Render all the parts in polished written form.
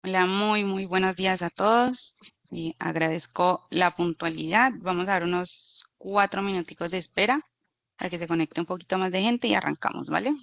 Hola, muy buenos días a todos. Agradezco la puntualidad. Vamos a dar unos 4 minuticos de espera para que se conecte un poquito más de gente y arrancamos, ¿vale?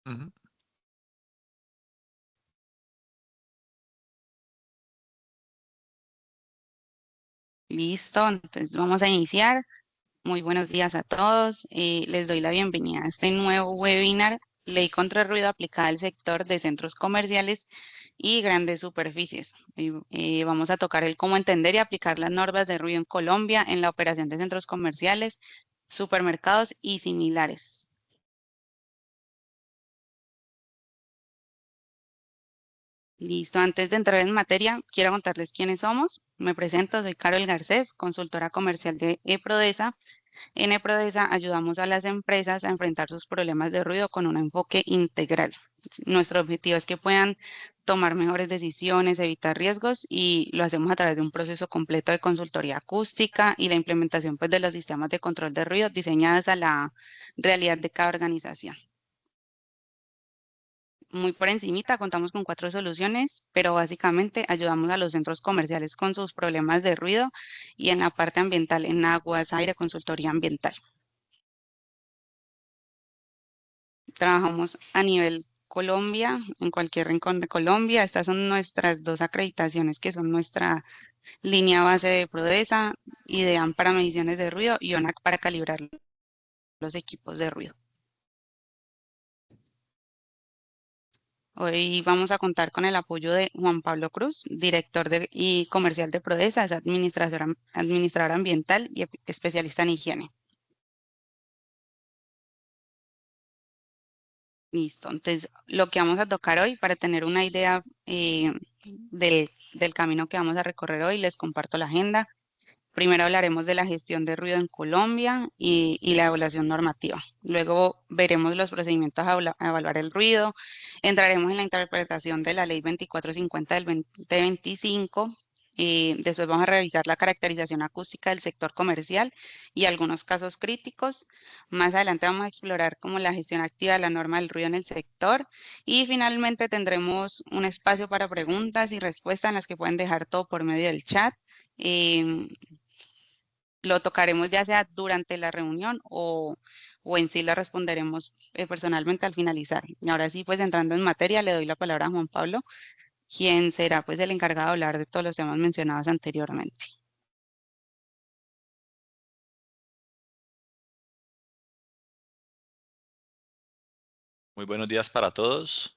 Ujú. Listo, entonces vamos a iniciar. Muy buenos días a todos. Les doy la bienvenida a este nuevo webinar, Ley contra el Ruido aplicada al sector de centros comerciales y grandes superficies. Vamos a tocar el cómo entender y aplicar las normas de ruido en Colombia en la operación de centros comerciales, supermercados y similares. Listo, antes de entrar en materia, quiero contarles quiénes somos. Me presento, soy Carol Garcés, consultora comercial de eProdesa. En eProdesa ayudamos a las empresas a enfrentar sus problemas de ruido con un enfoque integral. Nuestro objetivo es que puedan tomar mejores decisiones, evitar riesgos y lo hacemos a través de un proceso completo de consultoría acústica y la implementación pues, de los sistemas de control de ruido diseñadas a la realidad de cada organización. Muy por encimita, contamos con 4 soluciones, pero básicamente ayudamos a los centros comerciales con sus problemas de ruido y en la parte ambiental, en aguas, aire, consultoría ambiental. Trabajamos a nivel Colombia, en cualquier rincón de Colombia. Estas son nuestras 2 acreditaciones, que son nuestra línea base de Prodesa, IDEAM para mediciones de ruido y ONAC para calibrar los equipos de ruido. Hoy vamos a contar con el apoyo de Juan Pablo Cruz, y comercial de Prodesa, es administrador ambiental y especialista en higiene. Listo. Entonces, lo que vamos a tocar hoy, para tener una idea del camino que vamos a recorrer hoy, les comparto la agenda. Primero hablaremos de la gestión de ruido en Colombia y la evaluación normativa. Luego veremos los procedimientos a evaluar el ruido. Entraremos en la interpretación de la Ley 2450 del 2025. Después vamos a revisar la caracterización acústica del sector comercial y algunos casos críticos. Más adelante vamos a explorar cómo la gestión activa de la norma del ruido en el sector. Y finalmente tendremos un espacio para preguntas y respuestas en las que pueden dejar todo por medio del chat. Em, lo tocaremos ya sea durante la reunión o en sí la responderemos personalmente al finalizar. Y ahora sí, pues entrando en materia, le doy la palabra a Juan Pablo, quien será pues el encargado de hablar de todos los temas mencionados anteriormente. Muy buenos días para todos.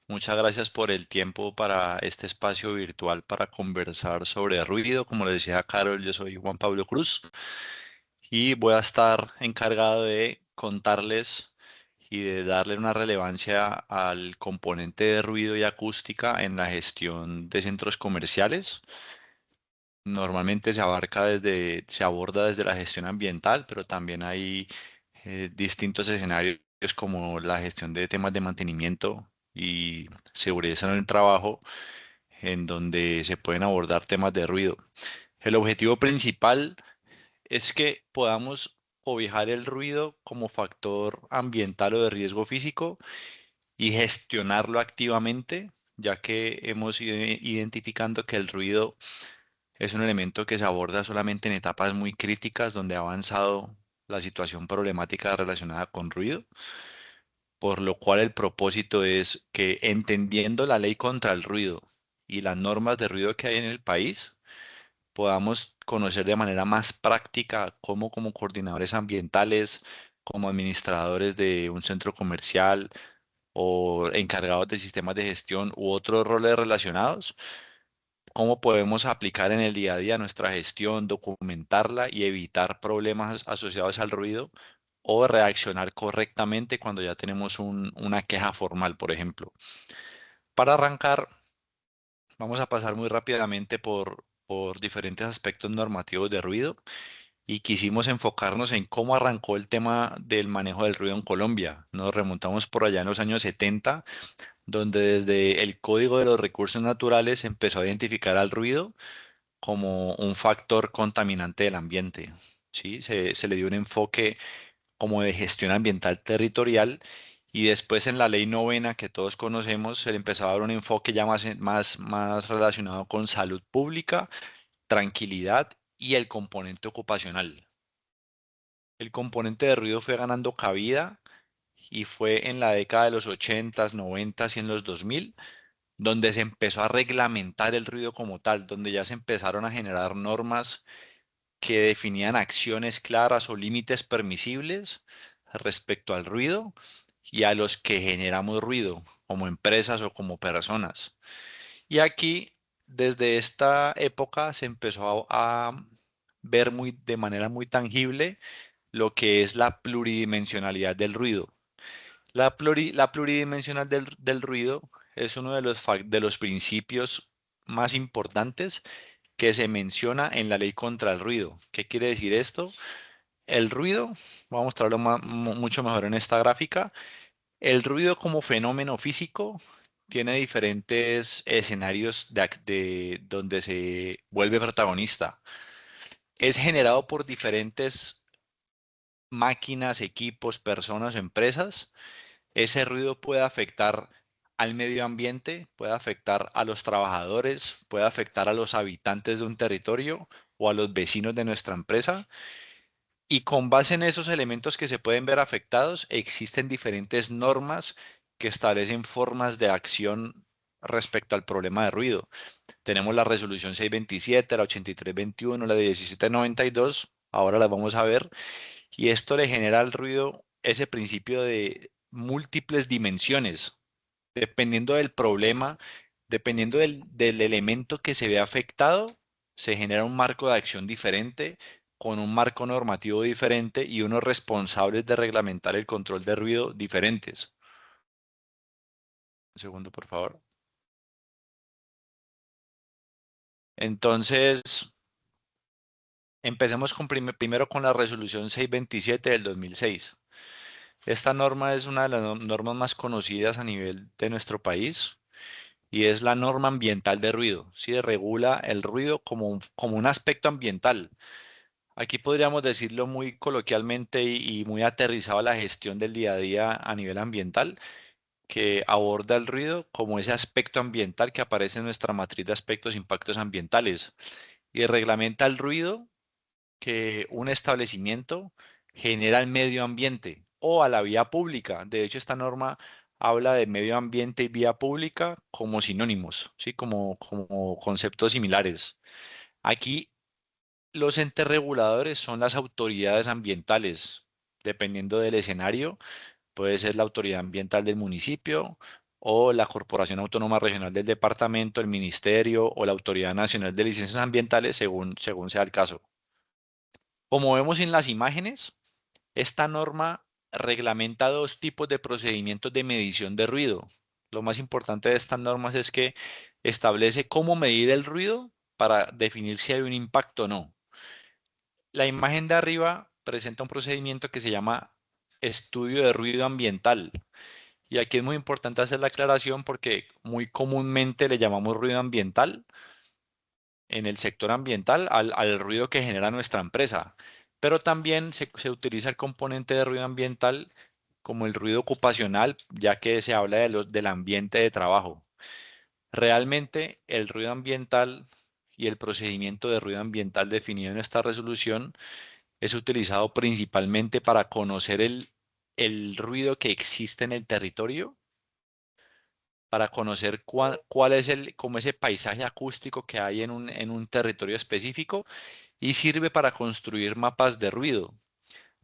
Muchas gracias por el tiempo para este espacio virtual para conversar sobre ruido. Como le decía Carol, yo soy Juan Pablo Cruz y voy a estar encargado de contarles y de darle una relevancia al componente de ruido y acústica en la gestión de centros comerciales. Normalmente se aborda desde la gestión ambiental, pero también hay distintos escenarios como la gestión de temas de mantenimiento y seguridad en el trabajo, en donde se pueden abordar temas de ruido. El objetivo principal es que podamos cobijar el ruido como factor ambiental o de riesgo físico y gestionarlo activamente, ya que hemos ido identificando que el ruido es un elemento que se aborda solamente en etapas muy críticas donde ha avanzado la situación problemática relacionada con ruido, por lo cual el propósito es que entendiendo la ley contra el ruido y las normas de ruido que hay en el país, podamos conocer de manera más práctica cómo como coordinadores ambientales, como administradores de un centro comercial o encargados de sistemas de gestión u otros roles relacionados, cómo podemos aplicar en el día a día nuestra gestión, documentarla y evitar problemas asociados al ruido o reaccionar correctamente cuando ya tenemos una queja formal, por ejemplo. Para arrancar, vamos a pasar muy rápidamente por diferentes aspectos normativos de ruido y quisimos enfocarnos en cómo arrancó el tema del manejo del ruido en Colombia. Nos remontamos por allá en los años 70, donde desde el Código de los Recursos Naturales se empezó a identificar al ruido como un factor contaminante del ambiente. ¿Sí? Se le dio un enfoque como de gestión ambiental territorial y después en la ley novena que todos conocemos se le empezó a dar un enfoque ya más relacionado con salud pública, tranquilidad y el componente ocupacional. El componente de ruido fue ganando cabida y fue en la década de los 80s, 90s y en los 2000 donde se empezó a reglamentar el ruido como tal, donde ya se empezaron a generar normas que definían acciones claras o límites permisibles respecto al ruido y a los que generamos ruido, como empresas o como personas. Y aquí, desde esta época, se empezó a ver de manera muy tangible lo que es la pluridimensionalidad del ruido. La pluridimensional del ruido es uno de los principios más importantes que se menciona en la ley contra el ruido. ¿Qué quiere decir esto? El ruido, vamos a mostrarlo mucho mejor en esta gráfica. El ruido como fenómeno físico tiene diferentes escenarios donde se vuelve protagonista. Es generado por diferentes máquinas, equipos, personas o empresas. Ese ruido puede afectar al medio ambiente, puede afectar a los trabajadores, puede afectar a los habitantes de un territorio o a los vecinos de nuestra empresa. Y con base en esos elementos que se pueden ver afectados, existen diferentes normas que establecen formas de acción respecto al problema de ruido. Tenemos la resolución 627, la 8321, la 1792. Ahora las vamos a ver. Y esto le genera al ruido ese principio de múltiples dimensiones. Dependiendo del problema, dependiendo del elemento que se ve afectado, se genera un marco de acción diferente, con un marco normativo diferente y unos responsables de reglamentar el control de ruido diferentes. Un segundo, por favor. Entonces, empecemos primero con la resolución 627 del 2006. Esta norma es una de las normas más conocidas a nivel de nuestro país y es la norma ambiental de ruido. Sí, regula el ruido como un aspecto ambiental. Aquí podríamos decirlo muy coloquialmente y muy aterrizado a la gestión del día a día a nivel ambiental, que aborda el ruido como ese aspecto ambiental que aparece en nuestra matriz de aspectos e impactos ambientales y reglamenta el ruido que un establecimiento genera al medio ambiente o a la vía pública. De hecho, esta norma habla de medio ambiente y vía pública como sinónimos, ¿sí? Como conceptos similares. Aquí los entes reguladores son las autoridades ambientales. Dependiendo del escenario, puede ser la autoridad ambiental del municipio o la Corporación Autónoma Regional del departamento, el ministerio o la Autoridad Nacional de Licencias Ambientales, según sea el caso. Como vemos en las imágenes, esta norma reglamenta dos tipos de procedimientos de medición de ruido. Lo más importante de estas normas es que establece cómo medir el ruido para definir si hay un impacto o no. La imagen de arriba presenta un procedimiento que se llama estudio de ruido ambiental. Y aquí es muy importante hacer la aclaración porque muy comúnmente le llamamos ruido ambiental en el sector ambiental al ruido que genera nuestra empresa. Pero también se utiliza el componente de ruido ambiental como el ruido ocupacional, ya que se habla del ambiente de trabajo. Realmente el ruido ambiental y el procedimiento de ruido ambiental definido en esta resolución es utilizado principalmente para conocer el ruido que existe en el territorio, para conocer cuál es como ese paisaje acústico que hay en un territorio específico y sirve para construir mapas de ruido.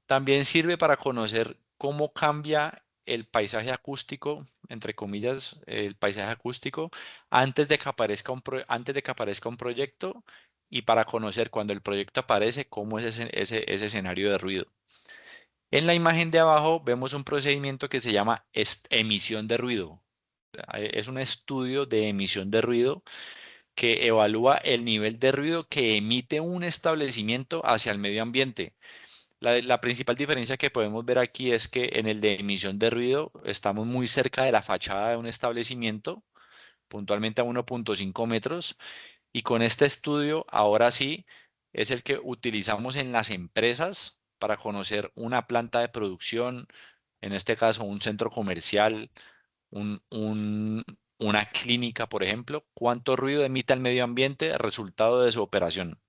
También sirve para conocer cómo cambia el paisaje acústico, entre comillas, el paisaje acústico, antes de que aparezca un proyecto y para conocer cuando el proyecto aparece cómo es ese escenario de ruido. En la imagen de abajo vemos un procedimiento que se llama emisión de ruido. Es un estudio de emisión de ruido que evalúa el nivel de ruido que emite un establecimiento hacia el medio ambiente. La principal diferencia que podemos ver aquí es que en el de emisión de ruido estamos muy cerca de la fachada de un establecimiento, puntualmente a 1,5 metros, y con este estudio ahora sí es el que utilizamos en las empresas para conocer una planta de producción, en este caso un centro comercial, un- un- una clínica, por ejemplo, cuánto ruido emite al medio ambiente resultado de su operación.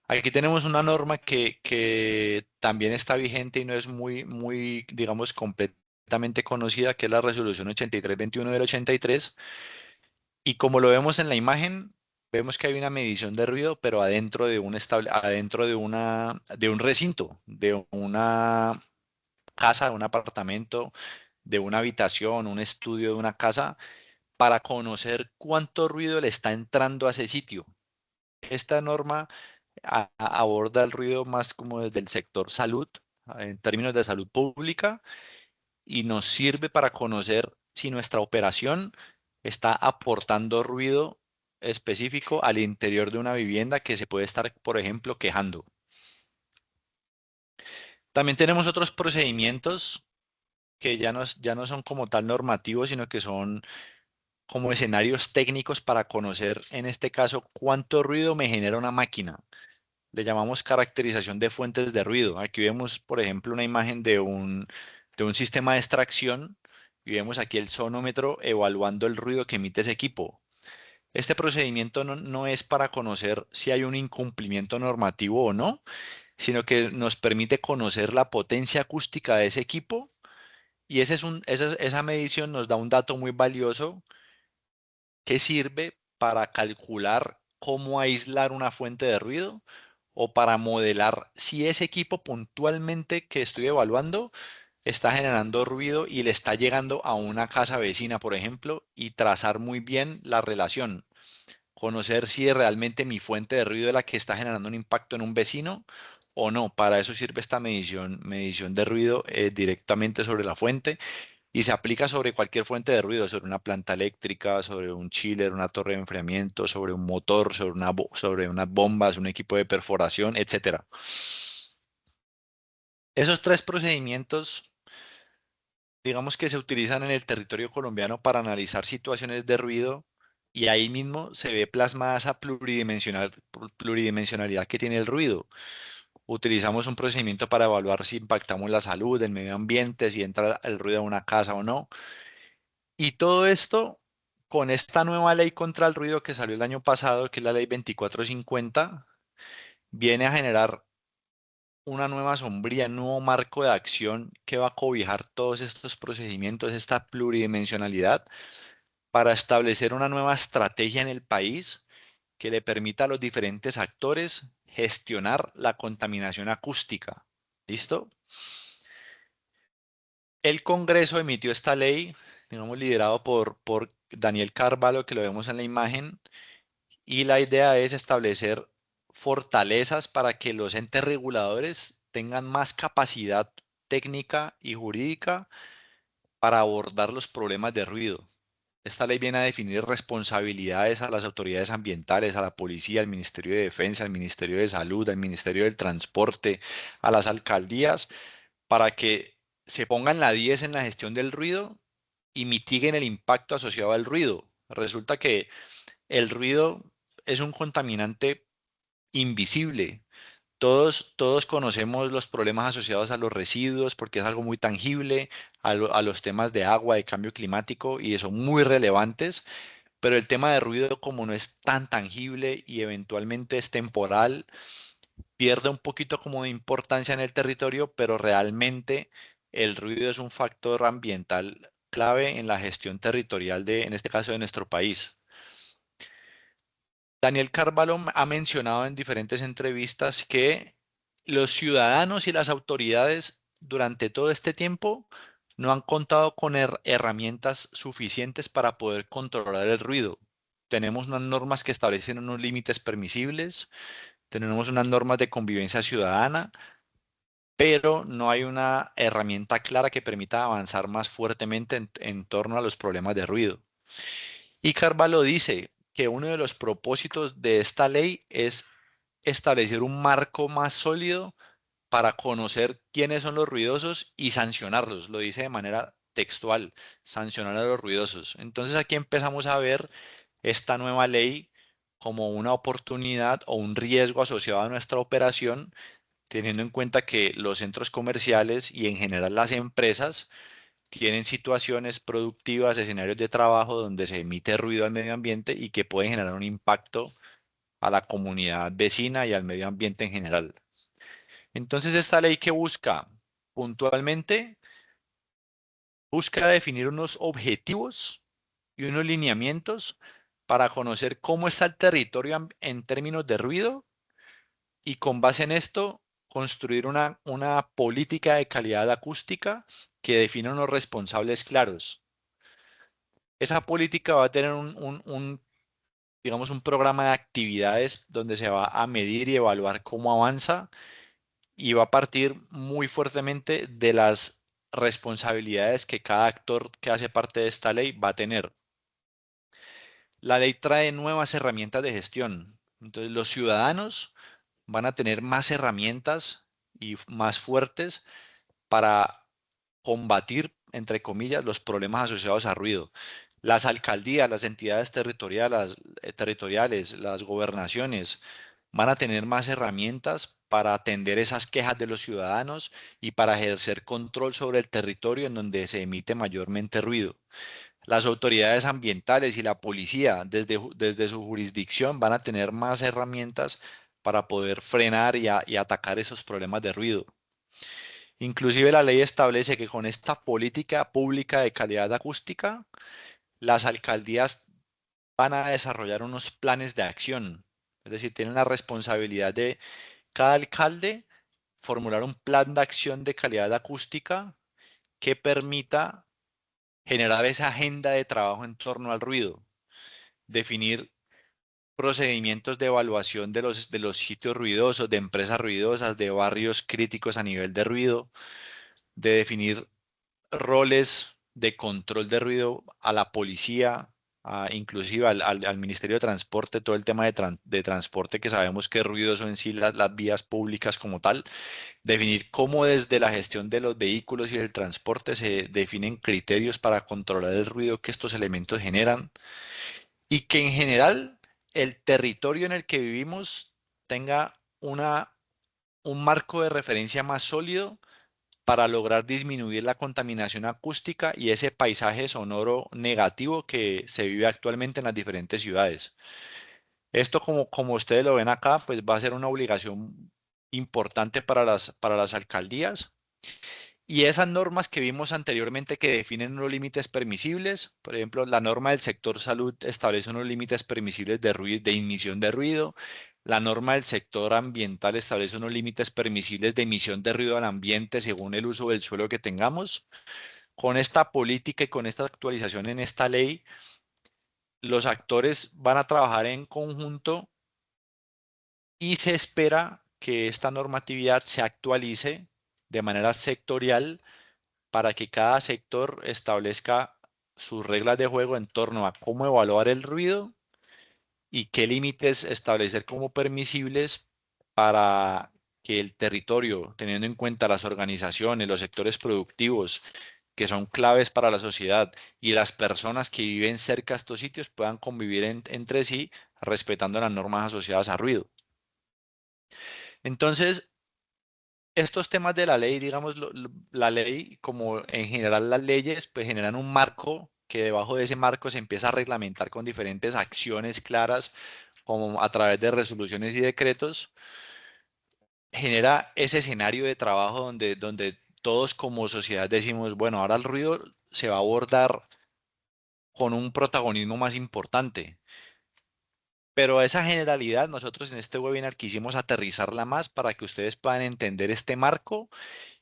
Aquí tenemos una norma que también está vigente y no es muy, digamos, completamente conocida, que es la resolución 8321 del 83. Y como lo vemos en la imagen, vemos que hay una medición de ruido, pero adentro de adentro de un recinto, de una casa, de un apartamento, de una habitación, un estudio de una casa, para conocer cuánto ruido le está entrando a ese sitio. Esta norma aborda el ruido más como desde el sector salud, en términos de salud pública, y nos sirve para conocer si nuestra operación está aportando ruido específico al interior de una vivienda que se puede estar, por ejemplo, quejando. También tenemos otros procedimientos que ya no son como tal normativos, sino que son como escenarios técnicos para conocer, en este caso, cuánto ruido me genera una máquina. Le llamamos caracterización de fuentes de ruido. Aquí vemos, por ejemplo, una imagen de un sistema de extracción y vemos aquí el sonómetro evaluando el ruido que emite ese equipo. Este procedimiento no es para conocer si hay un incumplimiento normativo o no, sino que nos permite conocer la potencia acústica de ese equipo y esa medición nos da un dato muy valioso que sirve para calcular cómo aislar una fuente de ruido o para modelar si ese equipo puntualmente que estoy evaluando está generando ruido y le está llegando a una casa vecina, por ejemplo, y trazar muy bien la relación. Conocer si realmente mi fuente de ruido es la que está generando un impacto en un vecino o no. Para eso sirve esta medición de ruido directamente sobre la fuente y se aplica sobre cualquier fuente de ruido, sobre una planta eléctrica, sobre un chiller, una torre de enfriamiento, sobre un motor, sobre unas bombas, un equipo de perforación, etcétera. Esos tres procedimientos, digamos que se utilizan en el territorio colombiano para analizar situaciones de ruido y ahí mismo se ve plasmada esa pluridimensionalidad que tiene el ruido. Utilizamos un procedimiento para evaluar si impactamos la salud, el medio ambiente, si entra el ruido a una casa o no. Y todo esto con esta nueva ley contra el ruido que salió el año pasado, que es la ley 2450, viene a generar una nueva sombría, un nuevo marco de acción que va a cobijar todos estos procedimientos, esta pluridimensionalidad, para establecer una nueva estrategia en el país que le permita a los diferentes actores gestionar la contaminación acústica. ¿Listo? El Congreso emitió esta ley, digamos, liderado por Daniel Carvalho, que lo vemos en la imagen, y la idea es establecer fortalezas para que los entes reguladores tengan más capacidad técnica y jurídica para abordar los problemas de ruido. Esta ley viene a definir responsabilidades a las autoridades ambientales, a la policía, al Ministerio de Defensa, al Ministerio de Salud, al Ministerio del Transporte, a las alcaldías, para que se pongan la 10 en la gestión del ruido y mitiguen el impacto asociado al ruido. Resulta que el ruido es un contaminante invisible. Todos conocemos los problemas asociados a los residuos porque es algo muy tangible, a los temas de agua, de cambio climático y son muy relevantes, pero el tema de ruido como no es tan tangible y eventualmente es temporal, pierde un poquito como de importancia en el territorio, pero realmente el ruido es un factor ambiental clave en la gestión territorial en este caso, de nuestro país. Daniel Carvalho ha mencionado en diferentes entrevistas que los ciudadanos y las autoridades durante todo este tiempo no han contado con herramientas suficientes para poder controlar el ruido. Tenemos unas normas que establecen unos límites permisibles, tenemos unas normas de convivencia ciudadana, pero no hay una herramienta clara que permita avanzar más fuertemente en torno a los problemas de ruido. Y Carvalho dice que uno de los propósitos de esta ley es establecer un marco más sólido para conocer quiénes son los ruidosos y sancionarlos. Lo dice de manera textual, sancionar a los ruidosos. Entonces aquí empezamos a ver esta nueva ley como una oportunidad o un riesgo asociado a nuestra operación, teniendo en cuenta que los centros comerciales y en general las empresas tienen situaciones productivas, escenarios de trabajo donde se emite ruido al medio ambiente y que pueden generar un impacto a la comunidad vecina y al medio ambiente en general. Entonces, esta ley que busca puntualmente, busca definir unos objetivos y unos lineamientos para conocer cómo está el territorio en términos de ruido y con base en esto construir una política de calidad acústica que defina unos responsables claros. Esa política va a tener digamos, un programa de actividades donde se va a medir y evaluar cómo avanza y va a partir muy fuertemente de las responsabilidades que cada actor que hace parte de esta ley va a tener. La ley trae nuevas herramientas de gestión. Entonces, los ciudadanos van a tener más herramientas y más fuertes para combatir, entre comillas, los problemas asociados a ruido. Las alcaldías, las entidades territoriales, las gobernaciones van a tener más herramientas para atender esas quejas de los ciudadanos y para ejercer control sobre el territorio en donde se emite mayormente ruido. Las autoridades ambientales y la policía, desde su jurisdicción, van a tener más herramientas para poder frenar y atacar esos problemas de ruido. Inclusive la ley establece que con esta política pública de calidad acústica, las alcaldías van a desarrollar unos planes de acción. Es decir, tienen la responsabilidad de cada alcalde formular un plan de acción de calidad acústica que permita generar esa agenda de trabajo en torno al ruido, definir procedimientos de evaluación de los sitios ruidosos, de empresas ruidosas, de barrios críticos a nivel de ruido, de definir roles de control de ruido a la policía, inclusive al Ministerio de Transporte, todo el tema de transporte que sabemos que es ruidoso en sí las vías públicas como tal, definir cómo desde la gestión de los vehículos y del transporte se definen criterios para controlar el ruido que estos elementos generan y que en general el territorio en el que vivimos tenga un marco de referencia más sólido para lograr disminuir la contaminación acústica y ese paisaje sonoro negativo que se vive actualmente en las diferentes ciudades. Esto, como ustedes lo ven acá, pues va a ser una obligación importante para las alcaldías. Y esas normas que vimos anteriormente que definen unos límites permisibles, por ejemplo, la norma del sector salud establece unos límites permisibles de ruido, de emisión de ruido. La norma del sector ambiental establece unos límites permisibles de emisión de ruido al ambiente según el uso del suelo que tengamos. Con esta política y con esta actualización en esta ley, los actores van a trabajar en conjunto y se espera que esta normatividad se actualice de manera sectorial para que cada sector establezca sus reglas de juego en torno a cómo evaluar el ruido y qué límites establecer como permisibles para que el territorio, teniendo en cuenta las organizaciones, los sectores productivos que son claves para la sociedad y las personas que viven cerca de estos sitios puedan convivir entre sí respetando las normas asociadas a ruido. Entonces, estos temas de la ley, digamos, la ley, como en general las leyes, pues generan un marco que debajo de ese marco se empieza a reglamentar con diferentes acciones claras, como a través de resoluciones y decretos, genera ese escenario de trabajo donde todos como sociedad decimos, bueno, ahora el ruido se va a abordar con un protagonismo más importante. Pero esa generalidad nosotros en este webinar quisimos aterrizarla más para que ustedes puedan entender este marco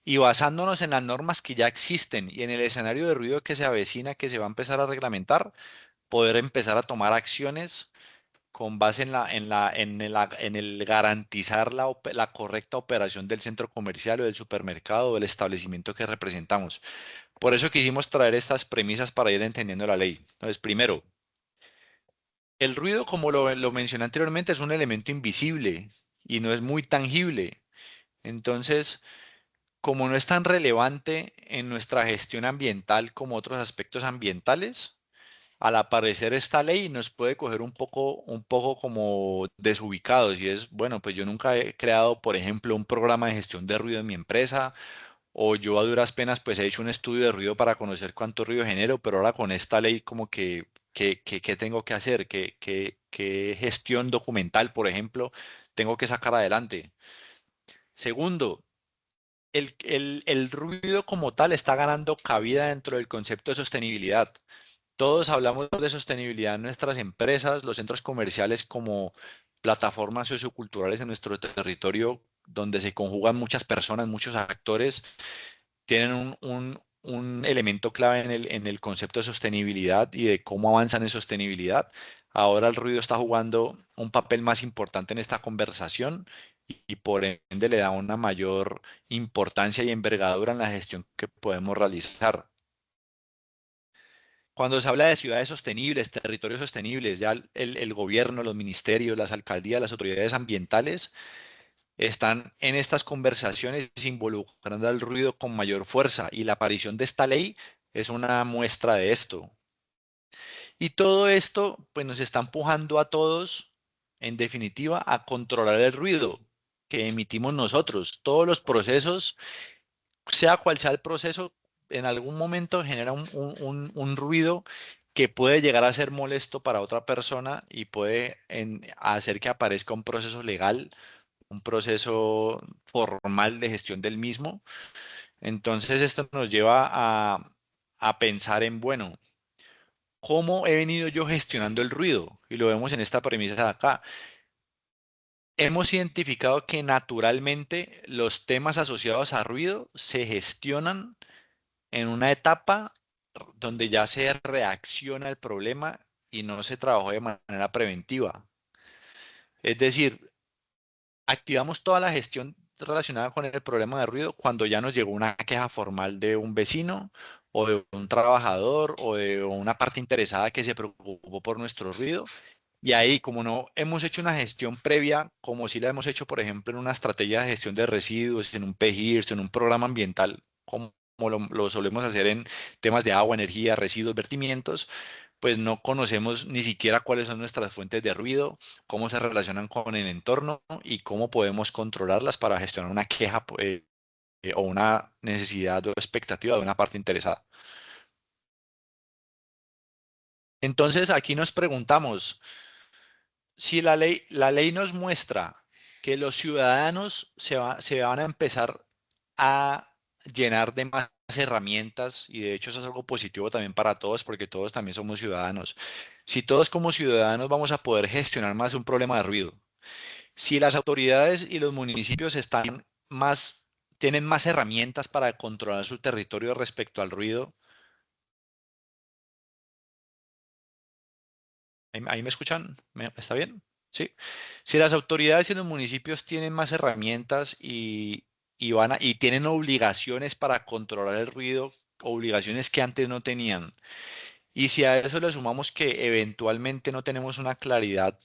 y basándonos en las normas que ya existen y en el escenario de ruido que se avecina, que se va a empezar a reglamentar, poder empezar a tomar acciones con base en el garantizar la correcta operación del centro comercial o del supermercado o del establecimiento que representamos. Por eso quisimos traer estas premisas para ir entendiendo la ley. Entonces, primero, el ruido, como lo mencioné anteriormente, es un elemento invisible y no es muy tangible. Entonces, como no es tan relevante en nuestra gestión ambiental como otros aspectos ambientales, al aparecer esta ley nos puede coger un poco como desubicados y es, bueno, pues yo nunca he creado, por ejemplo, un programa de gestión de ruido en mi empresa o yo a duras penas pues he hecho un estudio de ruido para conocer cuánto ruido genero, pero ahora con esta ley como que, ¿qué tengo que hacer? ¿Qué gestión documental, por ejemplo, tengo que sacar adelante? Segundo, el ruido como tal está ganando cabida dentro del concepto de sostenibilidad. Todos hablamos de sostenibilidad en nuestras empresas, los centros comerciales como plataformas socioculturales en nuestro territorio, donde se conjugan muchas personas, muchos actores, tienen un elemento clave en el concepto de sostenibilidad y de cómo avanzan en sostenibilidad. Ahora el ruido está jugando un papel más importante en esta conversación y por ende le da una mayor importancia y envergadura en la gestión que podemos realizar. Cuando se habla de ciudades sostenibles, territorios sostenibles, ya el gobierno, los ministerios, las alcaldías, las autoridades ambientales están en estas conversaciones involucrando al ruido con mayor fuerza y la aparición de esta ley es una muestra de esto. Y todo esto pues nos está empujando a todos, en definitiva, a controlar el ruido que emitimos nosotros. Todos los procesos, sea cual sea el proceso, en algún momento genera un ruido que puede llegar a ser molesto para otra persona y puede hacer que aparezca un proceso legal, un proceso formal de gestión del mismo. Entonces esto nos lleva a pensar en, bueno, ¿cómo he venido yo gestionando el ruido? Y lo vemos en esta premisa de acá. Hemos identificado que naturalmente los temas asociados a ruido se gestionan en una etapa donde ya se reacciona al problema y no se trabajó de manera preventiva. Es decir, activamos toda la gestión relacionada con el problema de ruido cuando ya nos llegó una queja formal de un vecino o de un trabajador o de una parte interesada que se preocupó por nuestro ruido. Y ahí, como no hemos hecho una gestión previa, como si la hemos hecho, por ejemplo, en una estrategia de gestión de residuos, en un PGIRS, en un programa ambiental, como lo solemos hacer en temas de agua, energía, residuos, vertimientos, pues no conocemos ni siquiera cuáles son nuestras fuentes de ruido, cómo se relacionan con el entorno y cómo podemos controlarlas para gestionar una queja o una necesidad o expectativa de una parte interesada. Entonces, aquí nos preguntamos, si la ley nos muestra que los ciudadanos se van a empezar a llenar de más herramientas, y de hecho eso es algo positivo también para todos, porque todos también somos ciudadanos. Si todos como ciudadanos vamos a poder gestionar más un problema de ruido, si las autoridades y los municipios tienen más herramientas para controlar su territorio respecto al ruido, ¿ahí me escuchan? ¿Está bien? Sí. Si las autoridades y los municipios tienen más herramientas y tienen obligaciones para controlar el ruido, obligaciones que antes no tenían, y si a eso le sumamos que eventualmente no tenemos una claridad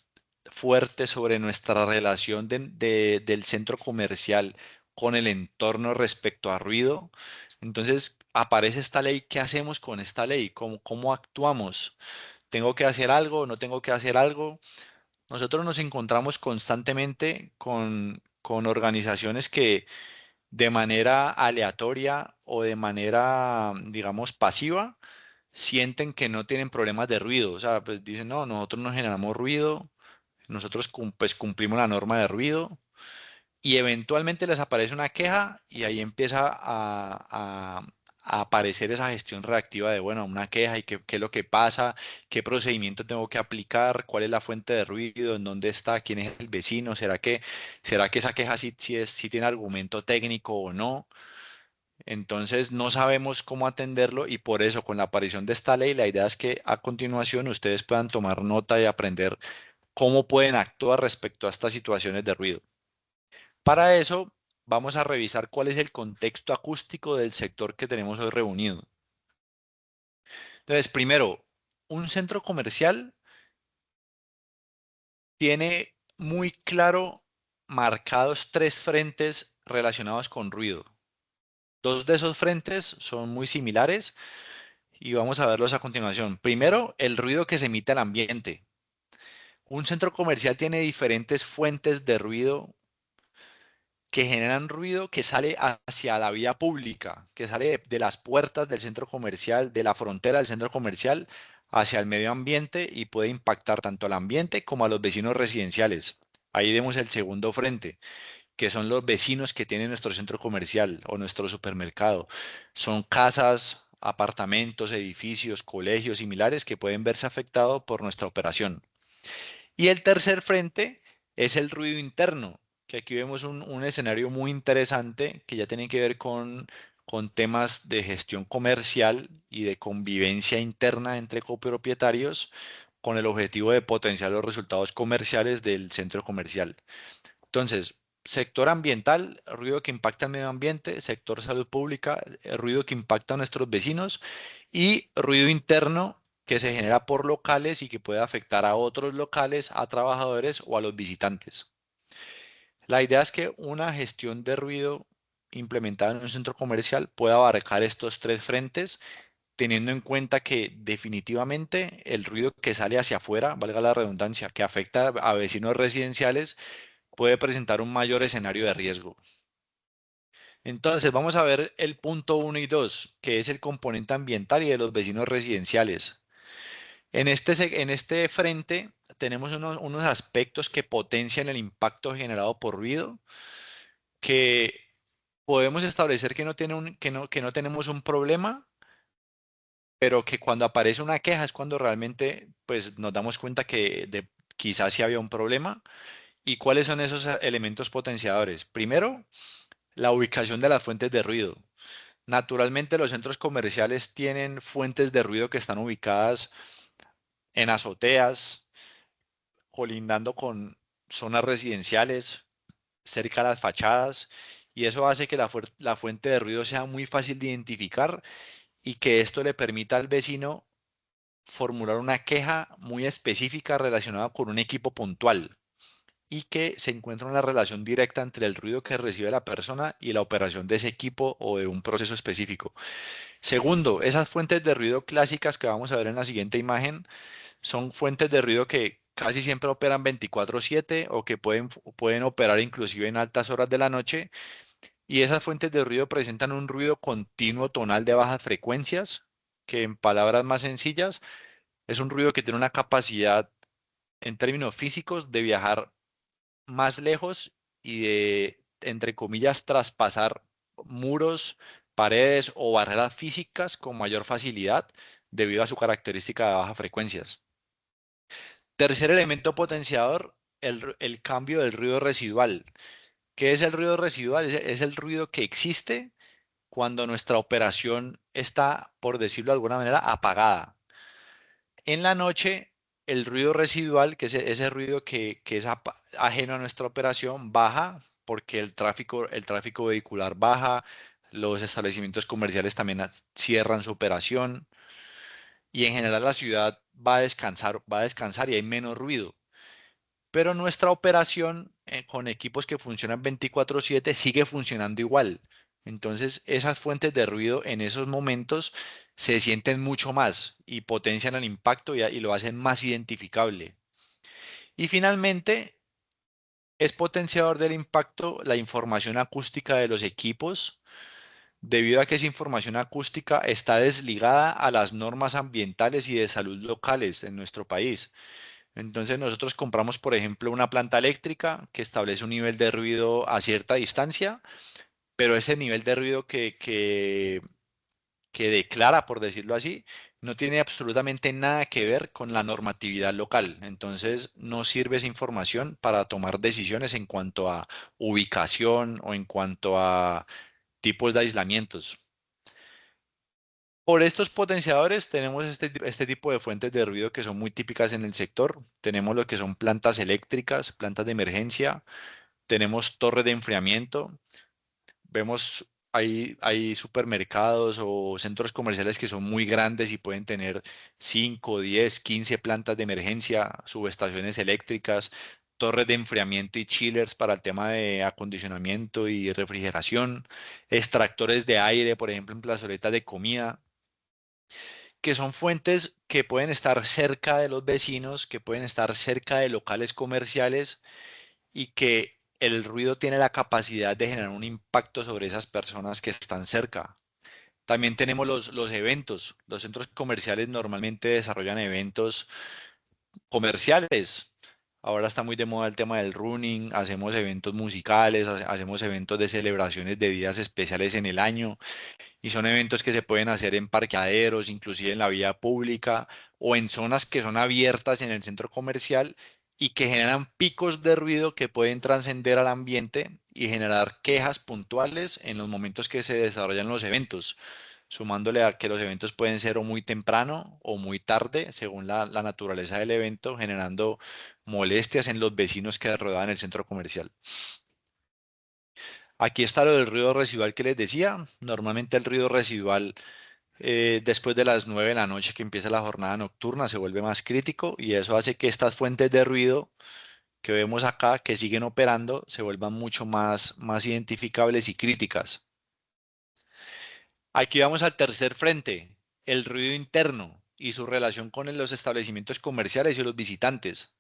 fuerte sobre nuestra relación del centro comercial con el entorno respecto a ruido, entonces aparece esta ley. ¿Qué hacemos con esta ley? ¿Cómo actuamos? ¿Tengo que hacer algo? ¿No tengo que hacer algo? Nosotros nos encontramos constantemente con organizaciones que de manera aleatoria o de manera, digamos, pasiva, sienten que no tienen problemas de ruido. O sea, pues dicen, no, nosotros no generamos ruido, nosotros pues cumplimos la norma de ruido y eventualmente les aparece una queja y ahí empieza a aparecer esa gestión reactiva de, bueno, una queja y qué es lo que pasa, qué procedimiento tengo que aplicar, cuál es la fuente de ruido, en dónde está, quién es el vecino, será que esa queja sí tiene argumento técnico o no. Entonces no sabemos cómo atenderlo y por eso con la aparición de esta ley, la idea es que a continuación ustedes puedan tomar nota y aprender cómo pueden actuar respecto a estas situaciones de ruido. Para eso, vamos a revisar cuál es el contexto acústico del sector que tenemos hoy reunido. Entonces, primero, un centro comercial tiene muy claro marcados tres frentes relacionados con ruido. Dos de esos frentes son muy similares y vamos a verlos a continuación. Primero, el ruido que se emite al ambiente. Un centro comercial tiene diferentes fuentes de ruido que generan ruido que sale hacia la vía pública, que sale de las puertas del centro comercial, de la frontera del centro comercial hacia el medio ambiente y puede impactar tanto al ambiente como a los vecinos residenciales. Ahí vemos el segundo frente, que son los vecinos que tiene nuestro centro comercial o nuestro supermercado. Son casas, apartamentos, edificios, colegios similares que pueden verse afectados por nuestra operación. Y el tercer frente es el ruido interno, que aquí vemos un escenario muy interesante que ya tiene que ver con temas de gestión comercial y de convivencia interna entre copropietarios con el objetivo de potenciar los resultados comerciales del centro comercial. Entonces, Sector ambiental, ruido que impacta al medio ambiente, sector salud pública, ruido que impacta a nuestros vecinos y ruido interno que se genera por locales y que puede afectar a otros locales, a trabajadores o a los visitantes. La idea es que una gestión de ruido implementada en un centro comercial pueda abarcar estos tres frentes, teniendo en cuenta que definitivamente el ruido que sale hacia afuera, valga la redundancia, que afecta a vecinos residenciales, puede presentar un mayor escenario de riesgo. Entonces, vamos a ver el punto uno y 2, que es el componente ambiental y de los vecinos residenciales. En este frente tenemos unos aspectos que potencian el impacto generado por ruido, que podemos establecer que no, que no tenemos un problema, pero que cuando aparece una queja es cuando realmente pues, nos damos cuenta que quizás sí había un problema. ¿Y cuáles son esos elementos potenciadores? Primero, la ubicación de las fuentes de ruido. Naturalmente, los centros comerciales tienen fuentes de ruido que están ubicadas en azoteas, colindando con zonas residenciales, cerca de las fachadas, y eso hace que la fuente de ruido sea muy fácil de identificar y que esto le permita al vecino formular una queja muy específica relacionada con un equipo puntual y que se encuentra una relación directa entre el ruido que recibe la persona y la operación de ese equipo o de un proceso específico. Segundo, esas fuentes de ruido clásicas que vamos a ver en la siguiente imagen son fuentes de ruido que casi siempre operan 24/7 o que pueden operar inclusive en altas horas de la noche. Y esas fuentes de ruido presentan un ruido continuo tonal de bajas frecuencias, que en palabras más sencillas es un ruido que tiene una capacidad en términos físicos de viajar más lejos y de, entre comillas, traspasar muros, paredes o barreras físicas con mayor facilidad debido a su característica de bajas frecuencias. Tercer elemento potenciador, el cambio del ruido residual. ¿Qué es el ruido residual? Es el ruido que existe cuando nuestra operación está, por decirlo de alguna manera, apagada. En la noche, el ruido residual, que es ese ruido que es ajeno a nuestra operación, baja porque el tráfico vehicular baja, los establecimientos comerciales también cierran su operación y en general la ciudad va a descansar y hay menos ruido. Pero nuestra operación con equipos que funcionan 24/7 sigue funcionando igual. Entonces, esas fuentes de ruido en esos momentos se sienten mucho más y potencian el impacto y lo hacen más identificable. Y finalmente, es potenciador del impacto la información acústica de los equipos, debido a que esa información acústica está desligada a las normas ambientales y de salud locales en nuestro país. Entonces nosotros compramos, por ejemplo, una planta eléctrica que establece un nivel de ruido a cierta distancia, pero ese nivel de ruido que declara, por decirlo así, no tiene absolutamente nada que ver con la normatividad local. Entonces no sirve esa información para tomar decisiones en cuanto a ubicación o en cuanto a tipos de aislamientos. Por estos potenciadores tenemos este tipo de fuentes de ruido que son muy típicas en el sector. Tenemos lo que son plantas eléctricas, plantas de emergencia, tenemos torres de enfriamiento, vemos hay supermercados o centros comerciales que son muy grandes y pueden tener 5, 10, 15 plantas de emergencia, subestaciones eléctricas, torres de enfriamiento y chillers para el tema de acondicionamiento y refrigeración, extractores de aire, por ejemplo, en plazoletas de comida, que son fuentes que pueden estar cerca de los vecinos, que pueden estar cerca de locales comerciales y que el ruido tiene la capacidad de generar un impacto sobre esas personas que están cerca. También tenemos los eventos. Los centros comerciales normalmente desarrollan eventos comerciales. Ahora está muy de moda el tema del running, hacemos eventos musicales, hacemos eventos de celebraciones de días especiales en el año. Y son eventos que se pueden hacer en parqueaderos, inclusive en la vía pública o en zonas que son abiertas en el centro comercial y que generan picos de ruido que pueden trascender al ambiente y generar quejas puntuales en los momentos que se desarrollan los eventos, sumándole a que los eventos pueden ser o muy temprano o muy tarde, según la naturaleza del evento, generando molestias en los vecinos que rodean el centro comercial. Aquí está lo del ruido residual que les decía. Normalmente el ruido residual después de las 9 de la noche que empieza la jornada nocturna se vuelve más crítico y eso hace que estas fuentes de ruido que vemos acá, que siguen operando, se vuelvan mucho más identificables y críticas. Aquí vamos al tercer frente, el ruido interno y su relación con los establecimientos comerciales y los visitantes.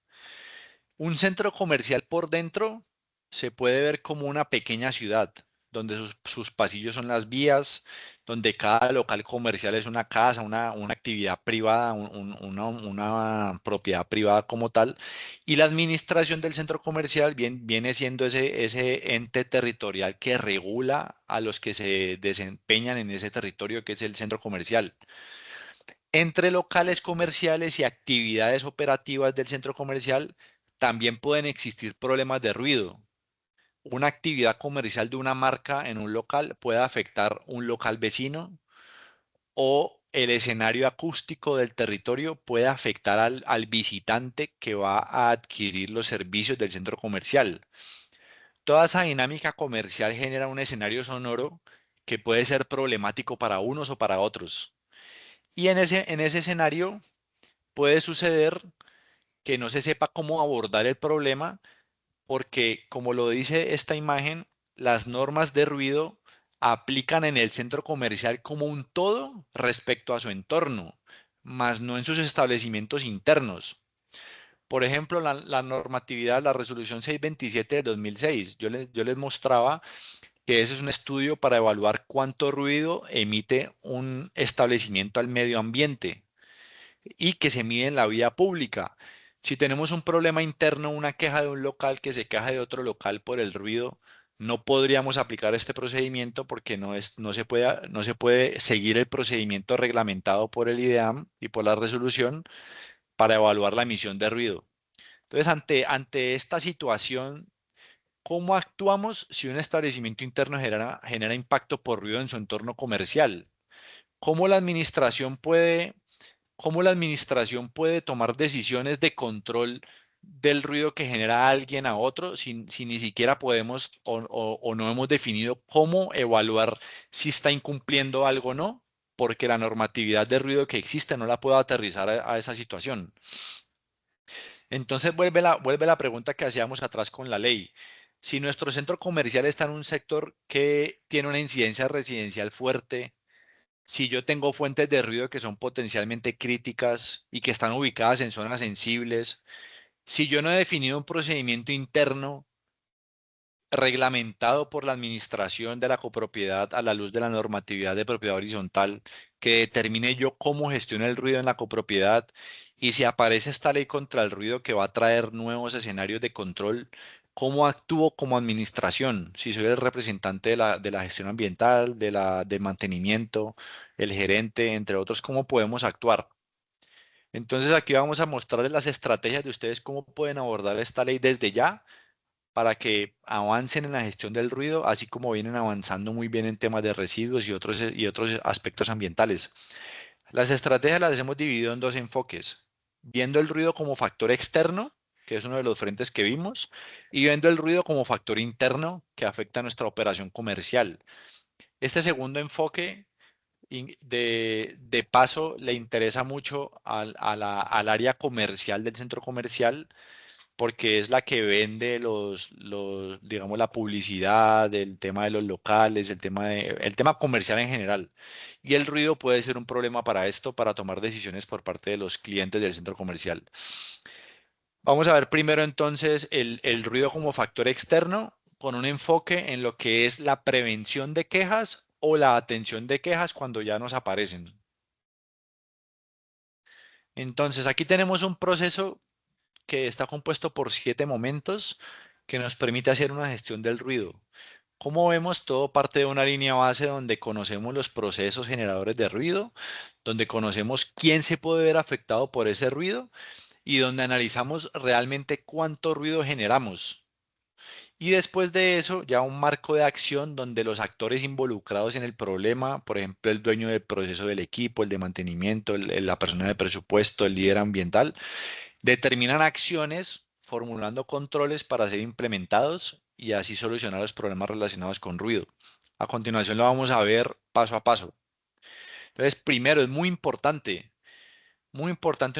Un centro comercial por dentro se puede ver como una pequeña ciudad, donde sus pasillos son las vías, donde cada local comercial es una casa, una actividad privada, una propiedad privada como tal, y la administración del centro comercial viene siendo ese ente territorial que regula a los que se desempeñan en ese territorio que es el centro comercial. Entre locales comerciales y actividades operativas del centro comercial también pueden existir problemas de ruido. Una actividad comercial de una marca en un local puede afectar un local vecino o el escenario acústico del territorio puede afectar al visitante que va a adquirir los servicios del centro comercial. Toda esa dinámica comercial genera un escenario sonoro que puede ser problemático para unos o para otros. Y en ese escenario puede suceder que no se sepa cómo abordar el problema porque, como lo dice esta imagen, las normas de ruido aplican en el centro comercial como un todo respecto a su entorno, más no en sus establecimientos internos. Por ejemplo, la normatividad, la resolución 627 de 2006, yo les mostraba que ese es un estudio para evaluar cuánto ruido emite un establecimiento al medio ambiente y que se mide en la vía pública. Si tenemos un problema interno, una queja de un local que se queja de otro local por el ruido, no podríamos aplicar este procedimiento porque no se puede seguir el procedimiento reglamentado por el IDEAM y por la resolución para evaluar la emisión de ruido. Entonces, ante esta situación, ¿cómo actuamos si un establecimiento interno genera impacto por ruido en su entorno comercial? ¿Cómo la administración puede cómo la administración puede tomar decisiones de control del ruido que genera alguien a otro si ni siquiera podemos o no hemos definido cómo evaluar si está incumpliendo algo o no? Porque la normatividad de ruido que existe no la puedo aterrizar a esa situación. Entonces vuelve la pregunta que hacíamos atrás con la ley. Si nuestro centro comercial está en un sector que tiene una incidencia residencial fuerte, si yo tengo fuentes de ruido que son potencialmente críticas y que están ubicadas en zonas sensibles, si yo no he definido un procedimiento interno reglamentado por la administración de la copropiedad a la luz de la normatividad de propiedad horizontal, que determine yo cómo gestiono el ruido en la copropiedad y si aparece esta ley contra el ruido que va a traer nuevos escenarios de control, ¿cómo actúo como administración? Si soy el representante de la gestión ambiental, del mantenimiento, el gerente, entre otros, ¿cómo podemos actuar? Entonces aquí vamos a mostrarles las estrategias de ustedes cómo pueden abordar esta ley desde ya para que avancen en la gestión del ruido, así como vienen avanzando muy bien en temas de residuos y otros aspectos ambientales. Las estrategias las hemos dividido en dos enfoques, viendo el ruido como factor externo, que es uno de los frentes que vimos, y viendo el ruido como factor interno que afecta a nuestra operación comercial. Este segundo enfoque de paso le interesa mucho al área comercial del centro comercial porque es la que vende digamos, la publicidad, el tema de los locales, el tema comercial en general. Y el ruido puede ser un problema para esto, para tomar decisiones por parte de los clientes del centro comercial. Vamos a ver primero entonces el ruido como factor externo, con un enfoque en lo que es la prevención de quejas o la atención de quejas cuando ya nos aparecen. Entonces, aquí tenemos un proceso que está compuesto por 7 momentos que nos permite hacer una gestión del ruido. Como vemos, todo parte de una línea base donde conocemos los procesos generadores de ruido, donde conocemos quién se puede ver afectado por ese ruido y donde analizamos realmente cuánto ruido generamos. Y después de eso, ya un marco de acción donde los actores involucrados en el problema, por ejemplo, el dueño del proceso del equipo, el de mantenimiento, la persona de presupuesto, el líder ambiental, determinan acciones formulando controles para ser implementados y así solucionar los problemas relacionados con ruido. A continuación lo vamos a ver paso a paso. Entonces, primero es muy importante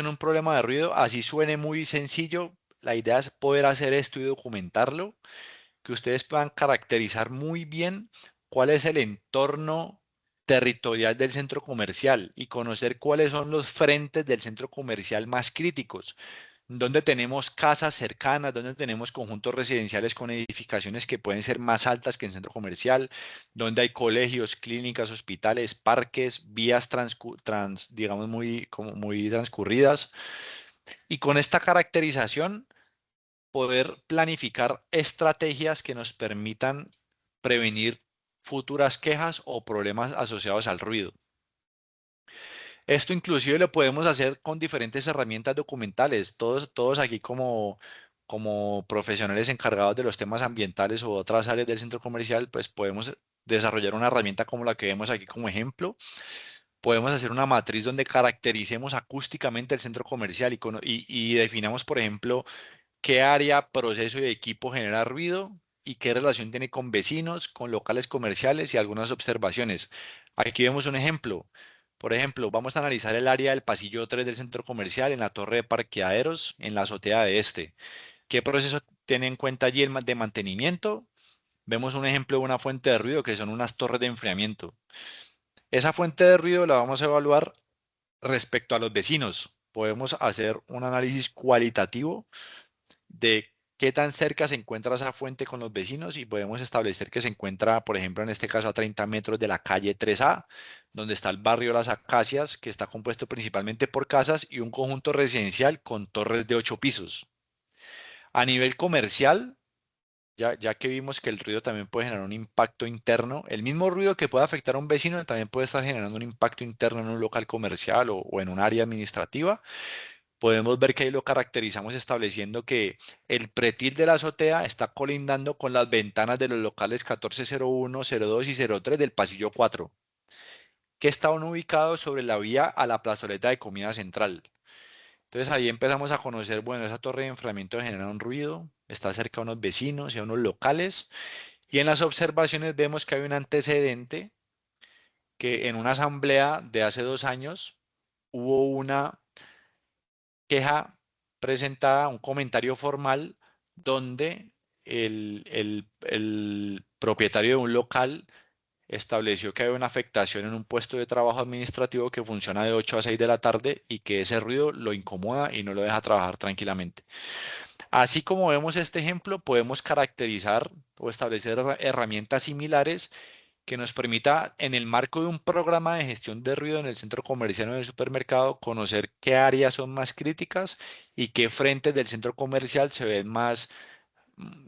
en un problema de ruido, así suene muy sencillo, la idea es poder hacer esto y documentarlo, que ustedes puedan caracterizar muy bien cuál es el entorno territorial del centro comercial y conocer cuáles son los frentes del centro comercial más críticos, donde tenemos casas cercanas, donde tenemos conjuntos residenciales con edificaciones que pueden ser más altas que el centro comercial, donde hay colegios, clínicas, hospitales, parques, vías digamos, muy transcurridas. Y con esta caracterización, poder planificar estrategias que nos permitan prevenir futuras quejas o problemas asociados al ruido. Esto inclusive lo podemos hacer con diferentes herramientas documentales. Todos aquí como profesionales encargados de los temas ambientales o otras áreas del centro comercial, pues podemos desarrollar una herramienta como la que vemos aquí como ejemplo. Podemos hacer una matriz donde caractericemos acústicamente el centro comercial y definamos, por ejemplo, qué área, proceso y equipo genera ruido y qué relación tiene con vecinos, con locales comerciales y algunas observaciones. Aquí vemos un ejemplo. Por ejemplo, vamos a analizar el área del pasillo 3 del centro comercial en la torre de parqueaderos en la azotea de este. ¿Qué proceso tiene en cuenta allí de mantenimiento? Vemos un ejemplo de una fuente de ruido que son unas torres de enfriamiento. Esa fuente de ruido la vamos a evaluar respecto a los vecinos. Podemos hacer un análisis cualitativo de qué tan cerca se encuentra esa fuente con los vecinos y podemos establecer que se encuentra, por ejemplo, en este caso a 30 metros de la calle 3A, donde está el barrio Las Acacias, que está compuesto principalmente por casas y un conjunto residencial con torres de 8 pisos. A nivel comercial, ya que vimos que el ruido también puede generar un impacto interno, el mismo ruido que puede afectar a un vecino también puede estar generando un impacto interno en un local comercial o en un área administrativa. Podemos ver que ahí lo caracterizamos estableciendo que el pretil de la azotea está colindando con las ventanas de los locales 1401, 02 y 03 del pasillo 4, que estaban ubicados sobre la vía a la plazoleta de comida central. Entonces ahí empezamos a conocer, bueno, esa torre de enfriamiento genera un ruido, está cerca a unos vecinos y a unos locales, y en las observaciones vemos que hay un antecedente que en una asamblea de hace 2 años hubo una queja presentada, un comentario formal donde el propietario de un local estableció que había una afectación en un puesto de trabajo administrativo que funciona de 8 a 6 de la tarde y que ese ruido lo incomoda y no lo deja trabajar tranquilamente. Así como vemos este ejemplo, podemos caracterizar o establecer herramientas similares que nos permita, en el marco de un programa de gestión de ruido en el centro comercial o en el supermercado, conocer qué áreas son más críticas y qué frentes del centro comercial se ven más,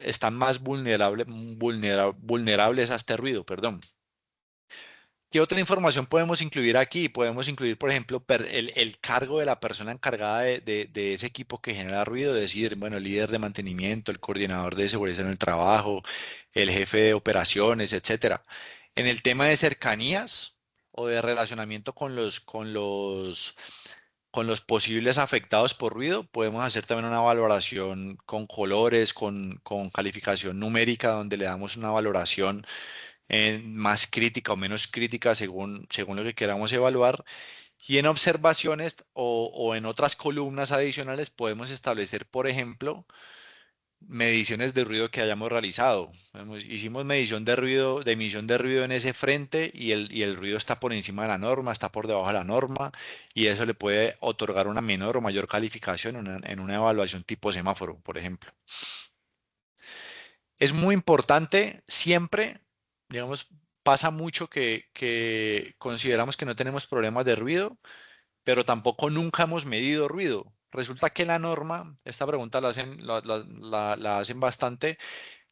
están más vulnerables a este ruido, perdón. ¿Qué otra información podemos incluir aquí? Podemos incluir, por ejemplo, el cargo de la persona encargada de ese equipo que genera ruido, es decir, bueno, el líder de mantenimiento, el coordinador de seguridad en el trabajo, el jefe de operaciones, etcétera. En el tema de cercanías o de relacionamiento con los posibles afectados por ruido, podemos hacer también una valoración con colores, con calificación numérica, donde le damos una valoración más crítica o menos crítica según lo que queramos evaluar. Y en observaciones o en otras columnas adicionales podemos establecer, por ejemplo, mediciones de ruido que hayamos realizado. Hicimos medición de ruido, de emisión de ruido en ese frente y el ruido está por encima de la norma, está por debajo de la norma y eso le puede otorgar una menor o mayor calificación en una evaluación tipo semáforo, por ejemplo. Es muy importante siempre, digamos, pasa mucho que consideramos que no tenemos problemas de ruido, pero tampoco nunca hemos medido ruido. Resulta que la norma, esta pregunta la hacen bastante,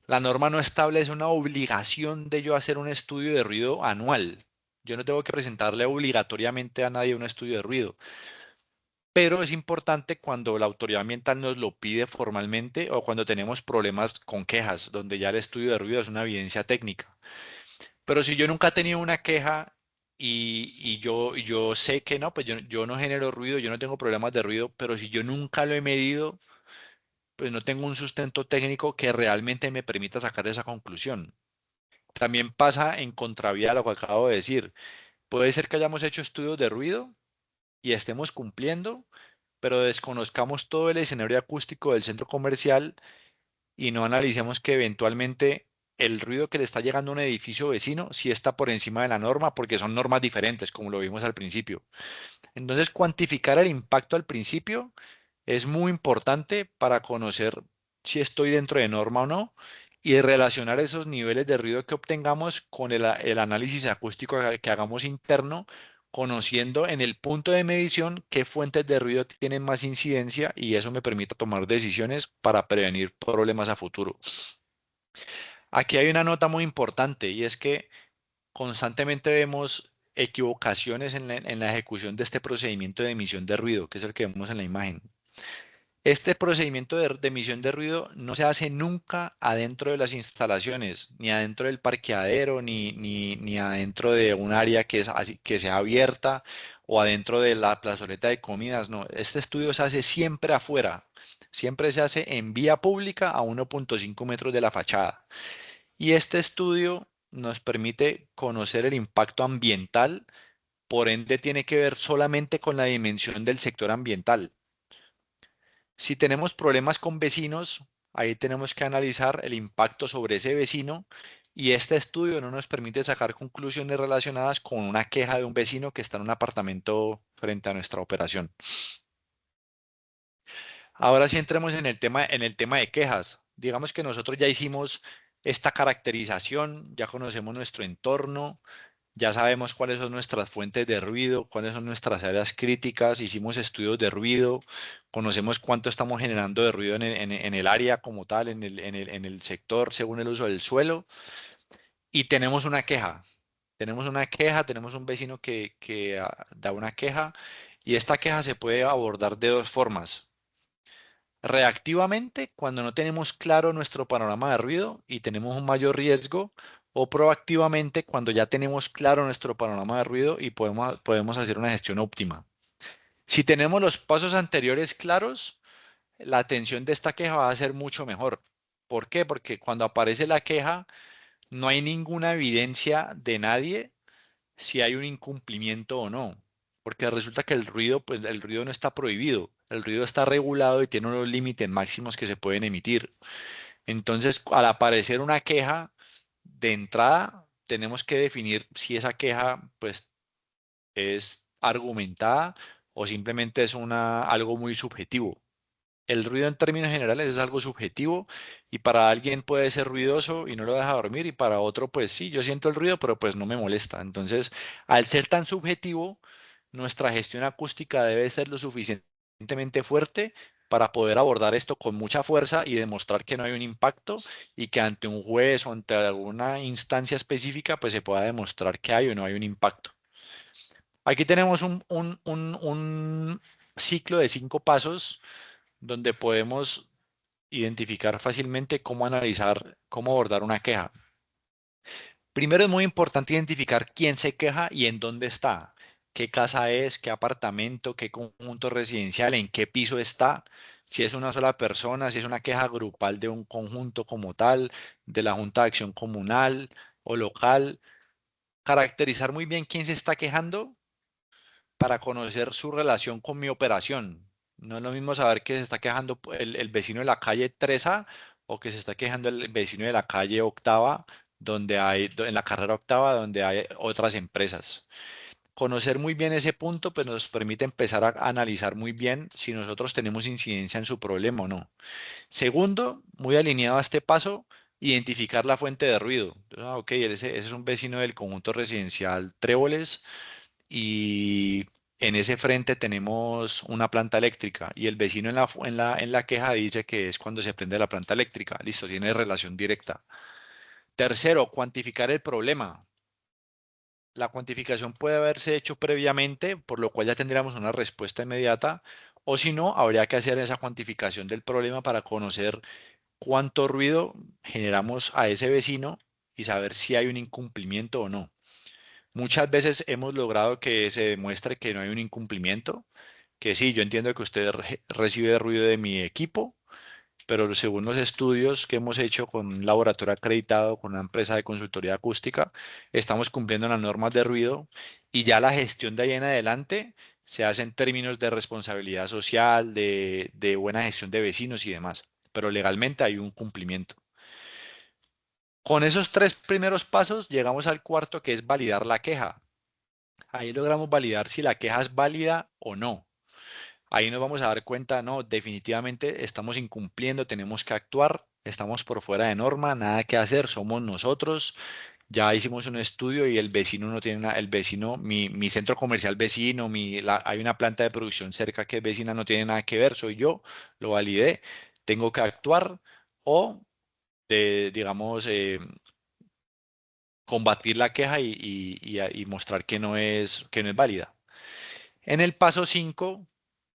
la norma no establece una obligación de yo hacer un estudio de ruido anual. Yo no tengo que presentarle obligatoriamente a nadie un estudio de ruido. Pero es importante cuando la autoridad ambiental nos lo pide formalmente o cuando tenemos problemas con quejas, donde ya el estudio de ruido es una evidencia técnica. Pero si yo nunca he tenido una queja y yo sé que no, pues yo no genero ruido, yo no tengo problemas de ruido, pero si yo nunca lo he medido, pues no tengo un sustento técnico que realmente me permita sacar esa conclusión. También pasa en contravía a lo que acabo de decir. Puede ser que hayamos hecho estudios de ruido y estemos cumpliendo, pero desconozcamos todo el escenario acústico del centro comercial y no analicemos que eventualmente el ruido que le está llegando a un edificio vecino sí está por encima de la norma porque son normas diferentes, como lo vimos al principio. Entonces, cuantificar el impacto al principio es muy importante para conocer si estoy dentro de norma o no y relacionar esos niveles de ruido que obtengamos con el análisis acústico que hagamos interno, conociendo en el punto de medición qué fuentes de ruido tienen más incidencia y eso me permite tomar decisiones para prevenir problemas a futuro. Aquí hay una nota muy importante y es que constantemente vemos equivocaciones en la ejecución de este procedimiento de emisión de ruido, que es el que vemos en la imagen. Este procedimiento de emisión de ruido no se hace nunca adentro de las instalaciones, ni adentro del parqueadero, ni adentro de un área que, es así, que sea abierta o adentro de la plazoleta de comidas. No, este estudio se hace siempre afuera. Siempre se hace en vía pública a 1,5 metros de la fachada. Y este estudio nos permite conocer el impacto ambiental, por ende tiene que ver solamente con la dimensión del sector ambiental. Si tenemos problemas con vecinos, ahí tenemos que analizar el impacto sobre ese vecino y este estudio no nos permite sacar conclusiones relacionadas con una queja de un vecino que está en un apartamento frente a nuestra operación. Ahora sí entremos en el tema de quejas. Digamos que nosotros ya hicimos esta caracterización, ya conocemos nuestro entorno, ya sabemos cuáles son nuestras fuentes de ruido, cuáles son nuestras áreas críticas, hicimos estudios de ruido, conocemos cuánto estamos generando de ruido en el área como tal, en el sector según el uso del suelo, y tenemos una queja. Tenemos una queja, tenemos un vecino que da una queja, y esta queja se puede abordar de dos formas. Reactivamente, cuando no tenemos claro nuestro panorama de ruido y tenemos un mayor riesgo, o proactivamente, cuando ya tenemos claro nuestro panorama de ruido y podemos hacer una gestión óptima. Si tenemos los pasos anteriores claros, la atención de esta queja va a ser mucho mejor. ¿Por qué? Porque cuando aparece la queja, no hay ninguna evidencia de nadie si hay un incumplimiento o no. Porque resulta que el ruido, pues el ruido no está prohibido, el ruido está regulado y tiene unos límites máximos que se pueden emitir. Entonces, al aparecer una queja de entrada, tenemos que definir si esa queja, pues, es argumentada o simplemente es algo muy subjetivo. El ruido en términos generales es algo subjetivo y para alguien puede ser ruidoso y no lo deja dormir y para otro pues sí, yo siento el ruido pero pues no me molesta. Entonces, al ser tan subjetivo, nuestra gestión acústica debe ser lo suficientemente fuerte para poder abordar esto con mucha fuerza y demostrar que no hay un impacto y que ante un juez o ante alguna instancia específica pues se pueda demostrar que hay o no hay un impacto. Aquí tenemos un ciclo de 5 pasos donde podemos identificar fácilmente cómo analizar, cómo abordar una queja. Primero es muy importante identificar quién se queja y en dónde está, qué casa es, qué apartamento, qué conjunto residencial, en qué piso está, si es una sola persona, si es una queja grupal de un conjunto como tal, de la Junta de Acción Comunal o local. Caracterizar muy bien quién se está quejando para conocer su relación con mi operación. No es lo mismo saber que se está quejando el vecino de la calle 3A o que se está quejando el vecino de la calle octava, donde en la carrera octava, donde hay otras empresas. Conocer muy bien ese punto, pues nos permite empezar a analizar muy bien si nosotros tenemos incidencia en su problema o no. Segundo, muy alineado a este paso, identificar la fuente de ruido. Entonces, ok, ese es un vecino del conjunto residencial Tréboles y en ese frente tenemos una planta eléctrica y el vecino en la queja dice que es cuando se prende la planta eléctrica. Listo, tiene relación directa. Tercero, cuantificar el problema. La cuantificación puede haberse hecho previamente, por lo cual ya tendríamos una respuesta inmediata, o si no, habría que hacer esa cuantificación del problema para conocer cuánto ruido generamos a ese vecino y saber si hay un incumplimiento o no. Muchas veces hemos logrado que se demuestre que no hay un incumplimiento, que sí, yo entiendo que usted recibe ruido de mi equipo, pero según los estudios que hemos hecho con un laboratorio acreditado, con una empresa de consultoría acústica, estamos cumpliendo las normas de ruido y ya la gestión de ahí en adelante se hace en términos de responsabilidad social, de buena gestión de vecinos y demás, pero legalmente hay un cumplimiento. Con esos tres primeros pasos llegamos al cuarto, que es validar la queja. Ahí logramos validar si la queja es válida o no. Ahí nos vamos a dar cuenta, no, definitivamente estamos incumpliendo, tenemos que actuar, estamos por fuera de norma, nada que hacer, somos nosotros. Ya hicimos un estudio y el vecino no tiene nada, el vecino, mi centro comercial vecino, hay una planta de producción cerca que es vecina, no tiene nada que ver, soy yo, lo validé, tengo que actuar o, digamos, combatir la queja y mostrar que no es válida. En el paso 5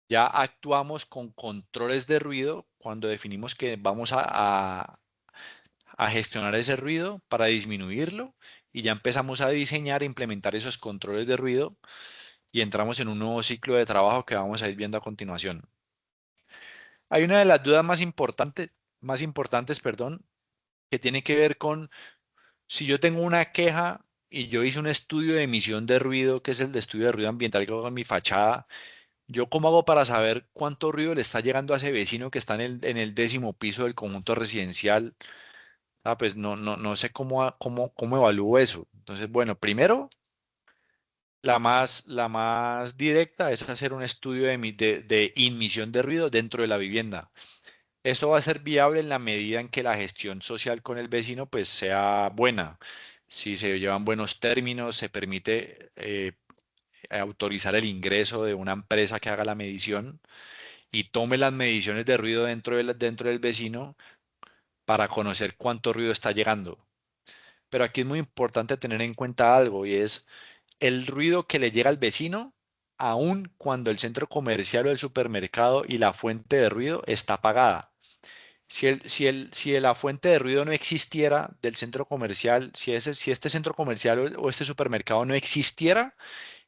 ya actuamos con controles de ruido cuando definimos que vamos a gestionar ese ruido para disminuirlo y ya empezamos a diseñar e implementar esos controles de ruido y entramos en un nuevo ciclo de trabajo que vamos a ir viendo a continuación. Hay una de las dudas más importantes, perdón, que tiene que ver con si yo tengo una queja y yo hice un estudio de emisión de ruido, que es el de estudio de ruido ambiental que hago en mi fachada. ¿Yo cómo hago para saber cuánto ruido le está llegando a ese vecino que está en el 10.º piso del conjunto residencial? Ah, pues no sé cómo evalúo eso. Entonces, bueno, primero, la más directa es hacer un estudio de inmisión de ruido dentro de la vivienda. Esto va a ser viable en la medida en que la gestión social con el vecino pues sea buena. Si se llevan buenos términos, se permite autorizar el ingreso de una empresa que haga la medición y tome las mediciones de ruido dentro del vecino para conocer cuánto ruido está llegando. Pero aquí es muy importante tener en cuenta algo y es el ruido que le llega al vecino, aun cuando el centro comercial o el supermercado y la fuente de ruido está apagada. Si la fuente de ruido no existiera del centro comercial, si este centro comercial o este supermercado no existiera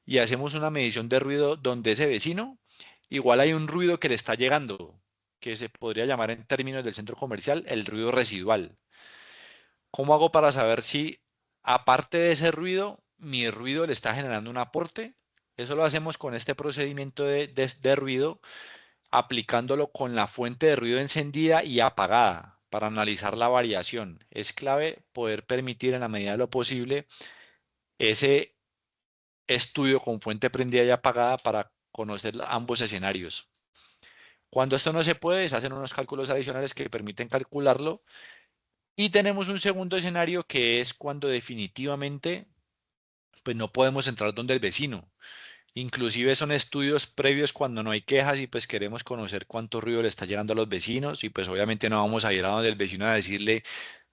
y hacemos una medición de ruido donde ese vecino, igual hay un ruido que le está llegando, que se podría llamar en términos del centro comercial el ruido residual. ¿Cómo hago para saber si, aparte de ese ruido, mi ruido le está generando un aporte? Eso lo hacemos con este procedimiento de ruido, aplicándolo con la fuente de ruido encendida y apagada para analizar la variación. Es clave poder permitir en la medida de lo posible ese estudio con fuente prendida y apagada para conocer ambos escenarios. Cuando esto no se puede, se hacen unos cálculos adicionales que permiten calcularlo. Y tenemos un segundo escenario que es cuando definitivamente pues no podemos entrar donde el vecino. Inclusive son estudios previos cuando no hay quejas y pues queremos conocer cuánto ruido le está llegando a los vecinos y pues obviamente no vamos a ir a donde el vecino a decirle,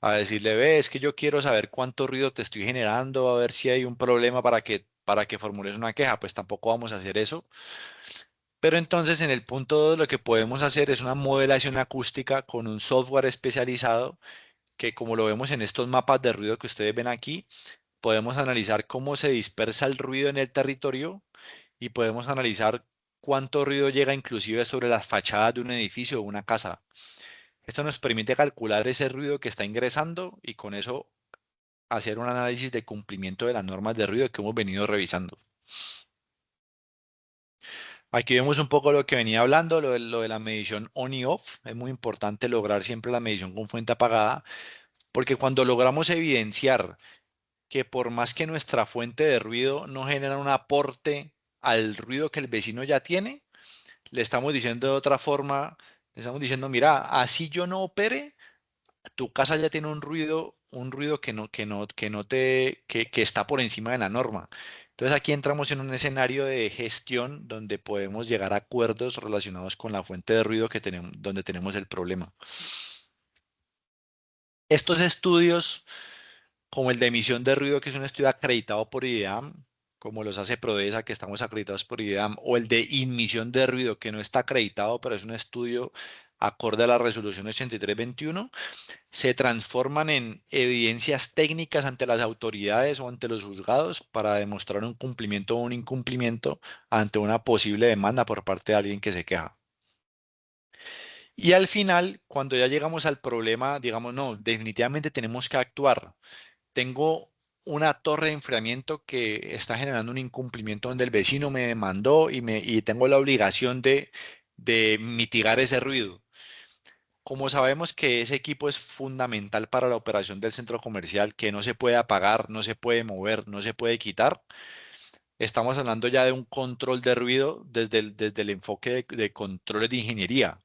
ve, es que yo quiero saber cuánto ruido te estoy generando, a ver si hay un problema para que formules una queja. Pues tampoco vamos a hacer eso. Pero entonces en el punto 2 lo que podemos hacer es una modelación acústica con un software especializado que, como lo vemos en estos mapas de ruido que ustedes ven aquí, podemos analizar cómo se dispersa el ruido en el territorio y podemos analizar cuánto ruido llega inclusive sobre las fachadas de un edificio o una casa. Esto nos permite calcular ese ruido que está ingresando y con eso hacer un análisis de cumplimiento de las normas de ruido que hemos venido revisando. Aquí vemos un poco lo que venía hablando, lo de la medición on y off. Es muy importante lograr siempre la medición con fuente apagada, porque cuando logramos evidenciar que por más que nuestra fuente de ruido no genera un aporte al ruido que el vecino ya tiene, le estamos diciendo de otra forma, le estamos diciendo, mira, así yo no opere, tu casa ya tiene un ruido que está por encima de la norma. Entonces aquí entramos en un escenario de gestión donde podemos llegar a acuerdos relacionados con la fuente de ruido que tenemos, donde tenemos el problema. Estos estudios, como el de emisión de ruido, que es un estudio acreditado por IDEAM, como los hace Prodesa, que estamos acreditados por IDEAM, o el de inmisión de ruido, que no está acreditado, pero es un estudio acorde a la resolución 8321, se transforman en evidencias técnicas ante las autoridades o ante los juzgados para demostrar un cumplimiento o un incumplimiento ante una posible demanda por parte de alguien que se queja. Y al final, cuando ya llegamos al problema, digamos, no, definitivamente tenemos que actuar. Tengo una torre de enfriamiento que está generando un incumplimiento donde el vecino me demandó y tengo la obligación de mitigar ese ruido. Como sabemos que ese equipo es fundamental para la operación del centro comercial, que no se puede apagar, no se puede mover, no se puede quitar, estamos hablando ya de un control de ruido desde el enfoque de controles de ingeniería.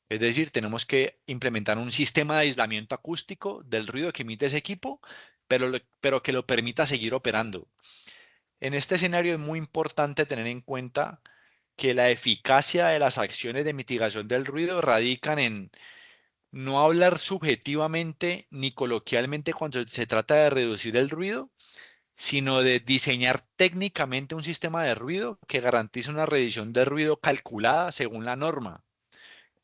Es decir, tenemos que implementar un sistema de aislamiento acústico del ruido que emite ese equipo, pero que lo permita seguir operando. En este escenario es muy importante tener en cuenta que la eficacia de las acciones de mitigación del ruido radican en no hablar subjetivamente ni coloquialmente cuando se trata de reducir el ruido, sino de diseñar técnicamente un sistema de ruido que garantice una reducción de ruido calculada según la norma.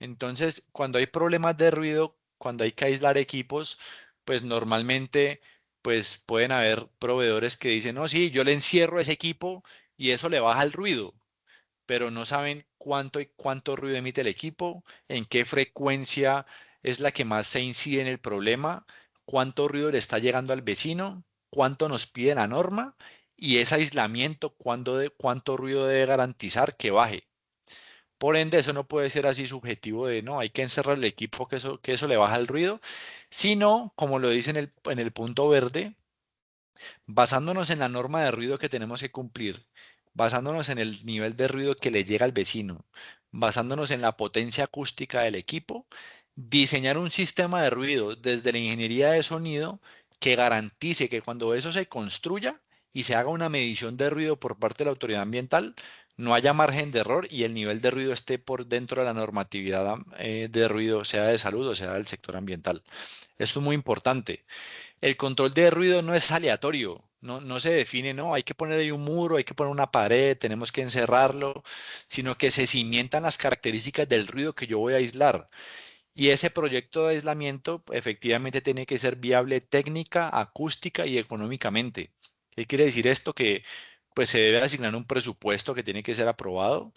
Entonces, cuando hay problemas de ruido, cuando hay que aislar equipos, pues normalmente pues pueden haber proveedores que dicen, no, sí, yo le encierro ese equipo y eso le baja el ruido, pero no saben cuánto ruido emite el equipo, en qué frecuencia es la que más se incide en el problema, cuánto ruido le está llegando al vecino, cuánto nos pide la norma y ese aislamiento, cuánto ruido debe garantizar que baje. Por ende, eso no puede ser así subjetivo de no, hay que encerrar el equipo que eso le baja el ruido, sino, como lo dice en el punto verde, basándonos en la norma de ruido que tenemos que cumplir, basándonos en el nivel de ruido que le llega al vecino, basándonos en la potencia acústica del equipo, diseñar un sistema de ruido desde la ingeniería de sonido que garantice que cuando eso se construya y se haga una medición de ruido por parte de la autoridad ambiental, no haya margen de error y el nivel de ruido esté por dentro de la normatividad de ruido, sea de salud o sea del sector ambiental. Esto es muy importante. El control de ruido no es aleatorio, no se define, no, hay que poner ahí un muro, hay que poner una pared, tenemos que encerrarlo, sino que se cimientan las características del ruido que yo voy a aislar. Y ese proyecto de aislamiento efectivamente tiene que ser viable técnica, acústica y económicamente. ¿Qué quiere decir esto? Que pues se debe asignar un presupuesto que tiene que ser aprobado,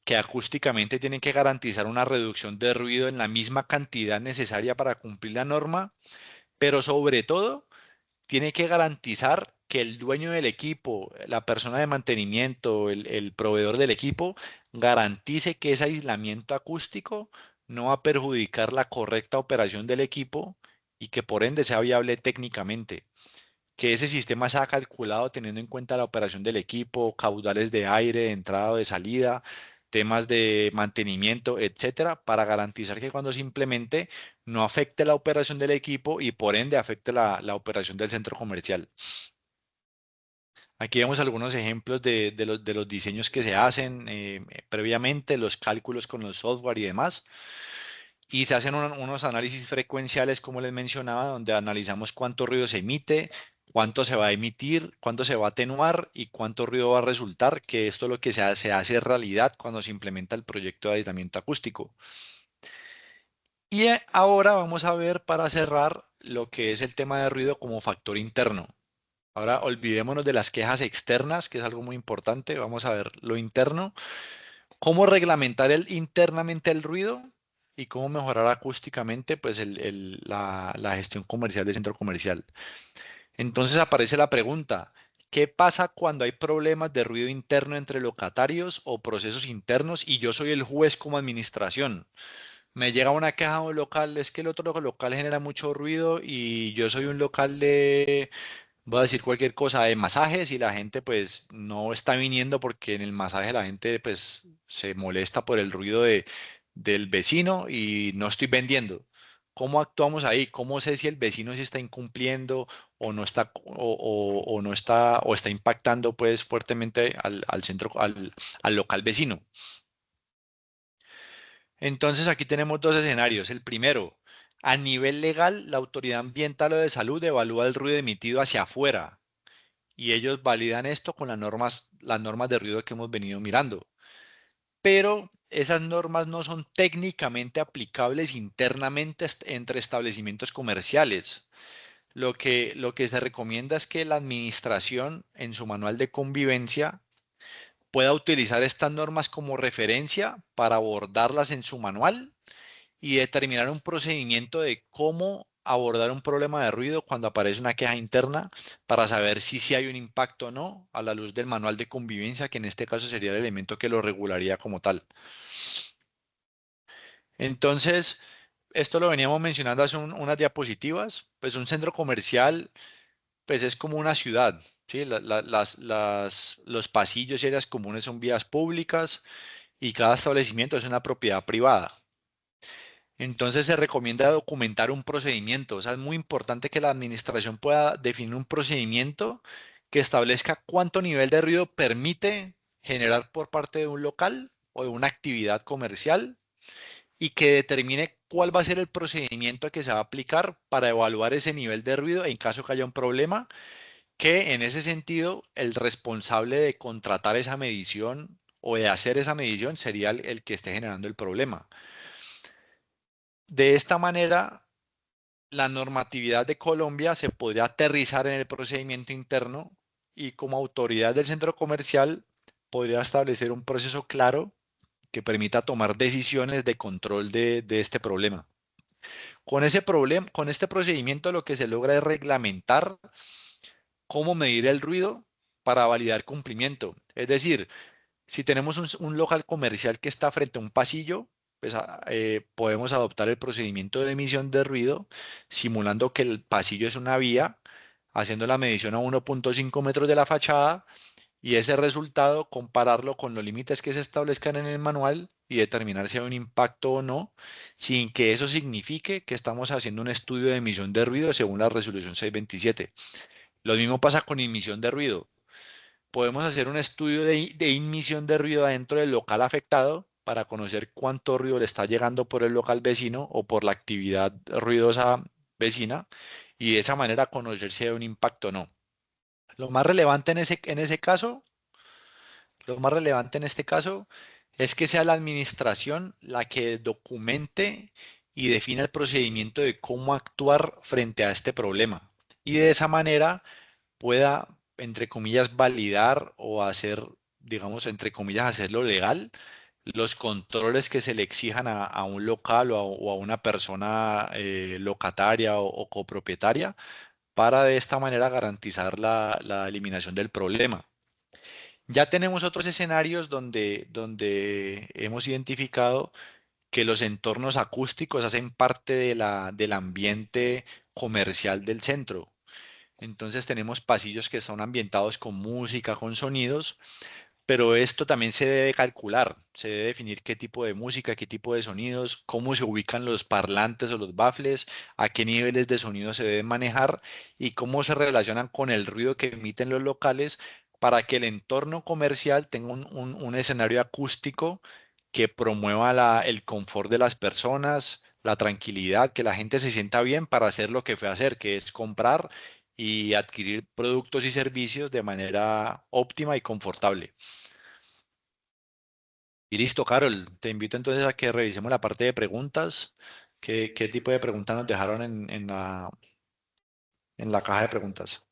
que acústicamente tiene que garantizar una reducción de ruido en la misma cantidad necesaria para cumplir la norma, pero sobre todo tiene que garantizar que el dueño del equipo, la persona de mantenimiento, el proveedor del equipo, garantice que ese aislamiento acústico no va a perjudicar la correcta operación del equipo y que por ende sea viable técnicamente. Que ese sistema sea calculado teniendo en cuenta la operación del equipo, caudales de aire, de entrada o de salida, temas de mantenimiento, etcétera, para garantizar que cuando se implemente no afecte la operación del equipo y por ende afecte la operación del centro comercial. Aquí vemos algunos ejemplos de los diseños que se hacen previamente, los cálculos con los software y demás. Y se hacen unos análisis frecuenciales, como les mencionaba, donde analizamos cuánto ruido se emite, cuánto se va a emitir, cuánto se va a atenuar y cuánto ruido va a resultar, que esto es lo que se hace realidad cuando se implementa el proyecto de aislamiento acústico. Y ahora vamos a ver para cerrar lo que es el tema de ruido como factor interno. Ahora olvidémonos de las quejas externas, que es algo muy importante. Vamos a ver lo interno. ¿Cómo reglamentar internamente el ruido y cómo mejorar acústicamente pues, la gestión comercial del centro comercial? Entonces aparece la pregunta, ¿qué pasa cuando hay problemas de ruido interno entre locatarios o procesos internos y yo soy el juez como administración? Me llega una queja de un local, es que el otro local genera mucho ruido y yo soy un local voy a decir cualquier cosa, de masajes y la gente pues no está viniendo porque en el masaje la gente pues se molesta por el ruido del vecino y no estoy vendiendo. ¿Cómo actuamos ahí? ¿Cómo sé si el vecino sí está incumpliendo o no está o no está o está impactando pues fuertemente al centro al local vecino? Entonces aquí tenemos dos escenarios. El primero, a nivel legal, la autoridad ambiental o de salud evalúa el ruido emitido hacia afuera y ellos validan esto con las normas de ruido que hemos venido mirando. Pero esas normas no son técnicamente aplicables internamente entre establecimientos comerciales. Lo que se recomienda es que la administración en su manual de convivencia pueda utilizar estas normas como referencia para abordarlas en su manual y determinar un procedimiento de cómo abordar un problema de ruido cuando aparece una queja interna para saber si hay un impacto o no a la luz del manual de convivencia, que en este caso sería el elemento que lo regularía como tal. Entonces, esto lo veníamos mencionando hace unas diapositivas, pues un centro comercial pues es como una ciudad, ¿sí? Los pasillos y áreas comunes son vías públicas y cada establecimiento es una propiedad privada. Entonces se recomienda documentar un procedimiento. O sea, es muy importante que la administración pueda definir un procedimiento que establezca cuánto nivel de ruido permite generar por parte de un local o de una actividad comercial y que determine cuál va a ser el procedimiento que se va a aplicar para evaluar ese nivel de ruido en caso que haya un problema, que en ese sentido el responsable de contratar esa medición o de hacer esa medición sería el que esté generando el problema. De esta manera, la normatividad de Colombia se podría aterrizar en el procedimiento interno y como autoridad del centro comercial podría establecer un proceso claro que permita tomar decisiones de control de este problema. Con ese problema, con este procedimiento lo que se logra es reglamentar cómo medir el ruido para validar cumplimiento. Es decir, si tenemos un local comercial que está frente a un pasillo, pues podemos adoptar el procedimiento de emisión de ruido, simulando que el pasillo es una vía, haciendo la medición a 1,5 metros de la fachada y ese resultado compararlo con los límites que se establezcan en el manual y determinar si hay un impacto o no, sin que eso signifique que estamos haciendo un estudio de emisión de ruido según la resolución 627. Lo mismo pasa con emisión de ruido. Podemos hacer un estudio de emisión de ruido adentro del local afectado para conocer cuánto ruido le está llegando por el local vecino o por la actividad ruidosa vecina y de esa manera conocer si hay un impacto o no. Lo más relevante en ese caso, lo más relevante en este caso es que sea la administración la que documente y defina el procedimiento de cómo actuar frente a este problema. Y de esa manera pueda, entre comillas, validar o hacer, digamos, entre comillas, hacerlo legal, los controles que se le exijan a un local o a una persona locataria o copropietaria para de esta manera garantizar la eliminación del problema. Ya tenemos otros escenarios donde hemos identificado que los entornos acústicos hacen parte del ambiente comercial del centro. Entonces tenemos pasillos que son ambientados con música, con sonidos, pero esto también se debe calcular, se debe definir qué tipo de música, qué tipo de sonidos, cómo se ubican los parlantes o los baffles, a qué niveles de sonido se deben manejar y cómo se relacionan con el ruido que emiten los locales para que el entorno comercial tenga un escenario acústico que promueva el confort de las personas, la tranquilidad, que la gente se sienta bien para hacer lo que fue a hacer, que es comprar y adquirir productos y servicios de manera óptima y confortable. Y listo, Carol, te invito entonces a que revisemos la parte de preguntas. ¿Qué tipo de preguntas nos dejaron en la caja de preguntas?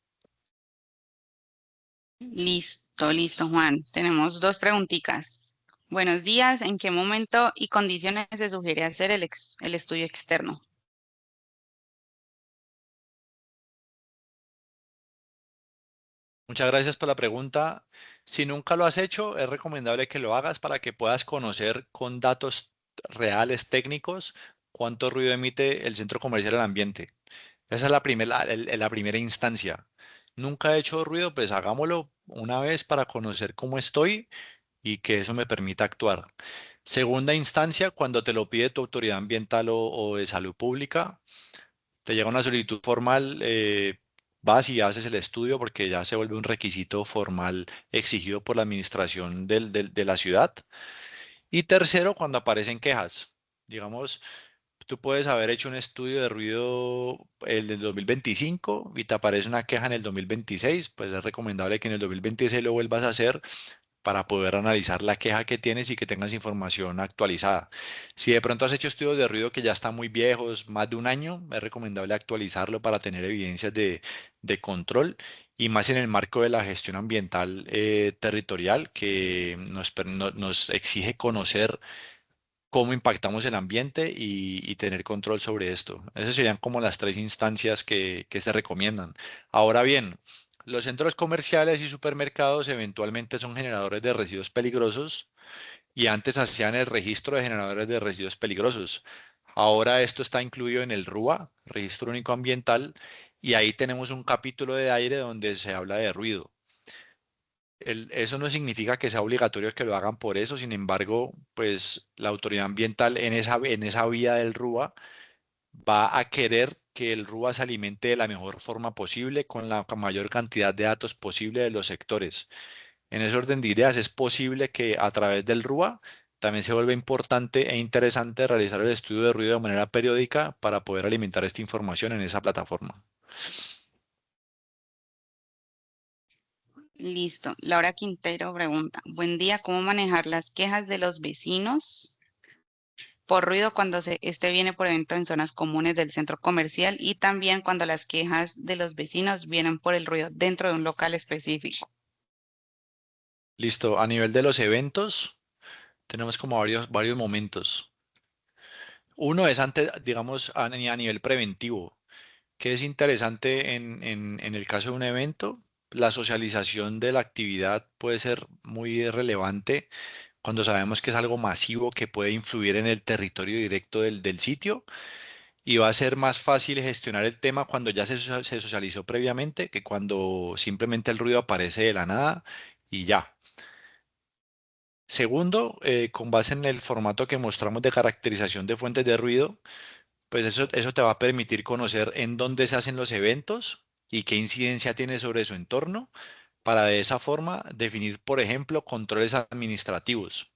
Listo, listo, Juan. Tenemos dos preguntitas. Buenos días. ¿En qué momento y condiciones se sugiere hacer el estudio externo? Muchas gracias por la pregunta. Si nunca lo has hecho, es recomendable que lo hagas para que puedas conocer con datos reales técnicos cuánto ruido emite el centro comercial al ambiente. Esa es la primera instancia. Nunca he hecho ruido, pues hagámoslo una vez para conocer cómo estoy y que eso me permita actuar. Segunda instancia, cuando te lo pide tu autoridad ambiental o de salud pública, te llega una solicitud formal, vas y haces el estudio porque ya se vuelve un requisito formal exigido por la administración de la ciudad. Y tercero, cuando aparecen quejas. Digamos, tú puedes haber hecho un estudio de ruido el del 2025 y te aparece una queja en el 2026, pues es recomendable que en el 2026 lo vuelvas a hacer para poder analizar la queja que tienes y que tengas información actualizada. Si de pronto has hecho estudios de ruido que ya están muy viejos, más de un año, es recomendable actualizarlo para tener evidencias de control y más en el marco de la gestión ambiental territorial que nos exige conocer cómo impactamos el ambiente y tener control sobre esto. Esas serían como las tres instancias que se recomiendan. Ahora bien, los centros comerciales y supermercados eventualmente son generadores de residuos peligrosos y antes hacían el registro de generadores de residuos peligrosos. Ahora esto está incluido en el RUA, Registro Único Ambiental, y ahí tenemos un capítulo de aire donde se habla de ruido. Eso no significa que sea obligatorio que lo hagan por eso, sin embargo, pues la autoridad ambiental en esa vía del RUA va a querer que el RUA se alimente de la mejor forma posible con la mayor cantidad de datos posible de los sectores. En ese orden de ideas, es posible que a través del RUA también se vuelva importante e interesante realizar el estudio de ruido de manera periódica para poder alimentar esta información en esa plataforma. Listo. Laura Quintero pregunta, buen día, ¿cómo manejar las quejas de los vecinos por ruido cuando este viene por evento en zonas comunes del centro comercial y también cuando las quejas de los vecinos vienen por el ruido dentro de un local específico? Listo, a nivel de los eventos, tenemos como varios momentos. Uno es antes, digamos, a nivel preventivo, que es interesante en el caso de un evento. La socialización de la actividad puede ser muy relevante cuando sabemos que es algo masivo que puede influir en el territorio directo del sitio y va a ser más fácil gestionar el tema cuando ya se socializó previamente que cuando simplemente el ruido aparece de la nada y ya. Segundo, con base en el formato que mostramos de caracterización de fuentes de ruido, pues eso te va a permitir conocer en dónde se hacen los eventos y qué incidencia tiene sobre su entorno para de esa forma definir, por ejemplo, controles administrativos.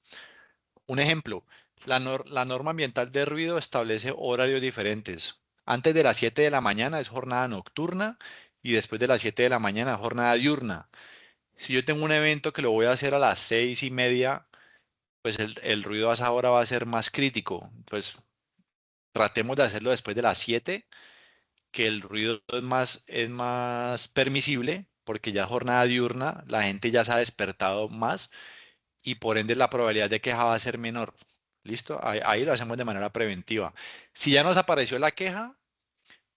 Un ejemplo, la norma ambiental de ruido establece horarios diferentes. Antes de las 7 de la mañana es jornada nocturna y después de las 7 de la mañana jornada diurna. Si yo tengo un evento que lo voy a hacer a las 6:30, pues el ruido a esa hora va a ser más crítico. Pues tratemos de hacerlo después de las 7, que el ruido es más permisible porque ya jornada diurna, la gente ya se ha despertado más y por ende la probabilidad de queja va a ser menor. ¿Listo? Ahí lo hacemos de manera preventiva. Si ya nos apareció la queja,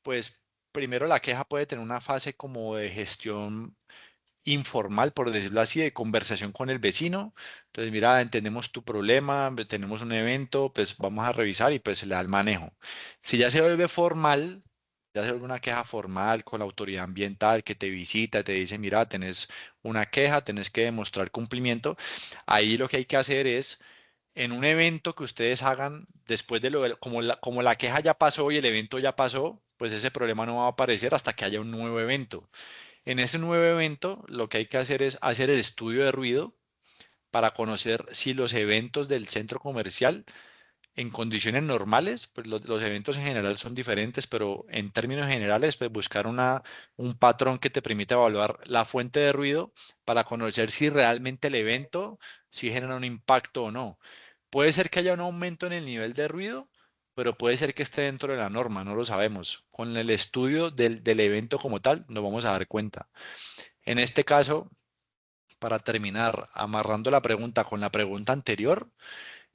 pues primero la queja puede tener una fase como de gestión informal, por decirlo así, de conversación con el vecino. Entonces, mira, entendemos tu problema, tenemos un evento, pues vamos a revisar y pues se le da el manejo. Si ya se vuelve formal, ya se vuelve una queja formal con la autoridad ambiental que te visita, te dice, mira, tenés una queja, tenés que demostrar cumplimiento. Ahí lo que hay que hacer es, en un evento que ustedes hagan, después de como la queja ya pasó y el evento ya pasó, pues ese problema no va a aparecer hasta que haya un nuevo evento. En ese nuevo evento, lo que hay que hacer es hacer el estudio de ruido para conocer si los eventos del centro comercial en condiciones normales, pues los eventos en general son diferentes, pero en términos generales, pues buscar un patrón que te permita evaluar la fuente de ruido para conocer si realmente el evento, si genera un impacto o no. Puede ser que haya un aumento en el nivel de ruido, pero puede ser que esté dentro de la norma, no lo sabemos. Con el estudio del evento como tal, nos vamos a dar cuenta. En este caso, para terminar, amarrando la pregunta con la pregunta anterior,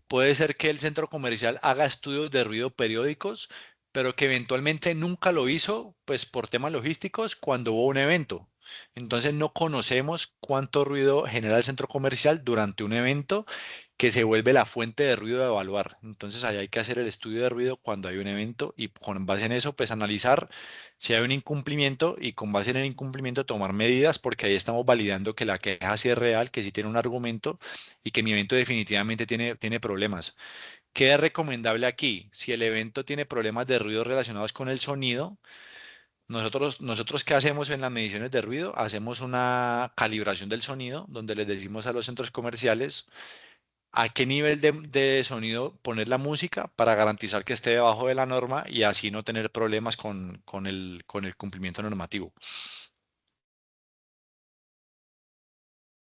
puede ser que el centro comercial haga estudios de ruido periódicos, pero que eventualmente nunca lo hizo, pues por temas logísticos, cuando hubo un evento. Entonces no conocemos cuánto ruido genera el centro comercial durante un evento que se vuelve la fuente de ruido de evaluar. Entonces ahí hay que hacer el estudio de ruido cuando hay un evento y con base en eso, pues analizar si hay un incumplimiento y con base en el incumplimiento tomar medidas porque ahí estamos validando que la queja sí es real, que sí tiene un argumento y que mi evento definitivamente tiene problemas. ¿Qué es recomendable aquí? Si el evento tiene problemas de ruido relacionados con el sonido, nosotros ¿qué hacemos en las mediciones de ruido? Hacemos una calibración del sonido donde les decimos a los centros comerciales a qué nivel de sonido poner la música para garantizar que esté debajo de la norma y así no tener problemas con el cumplimiento normativo.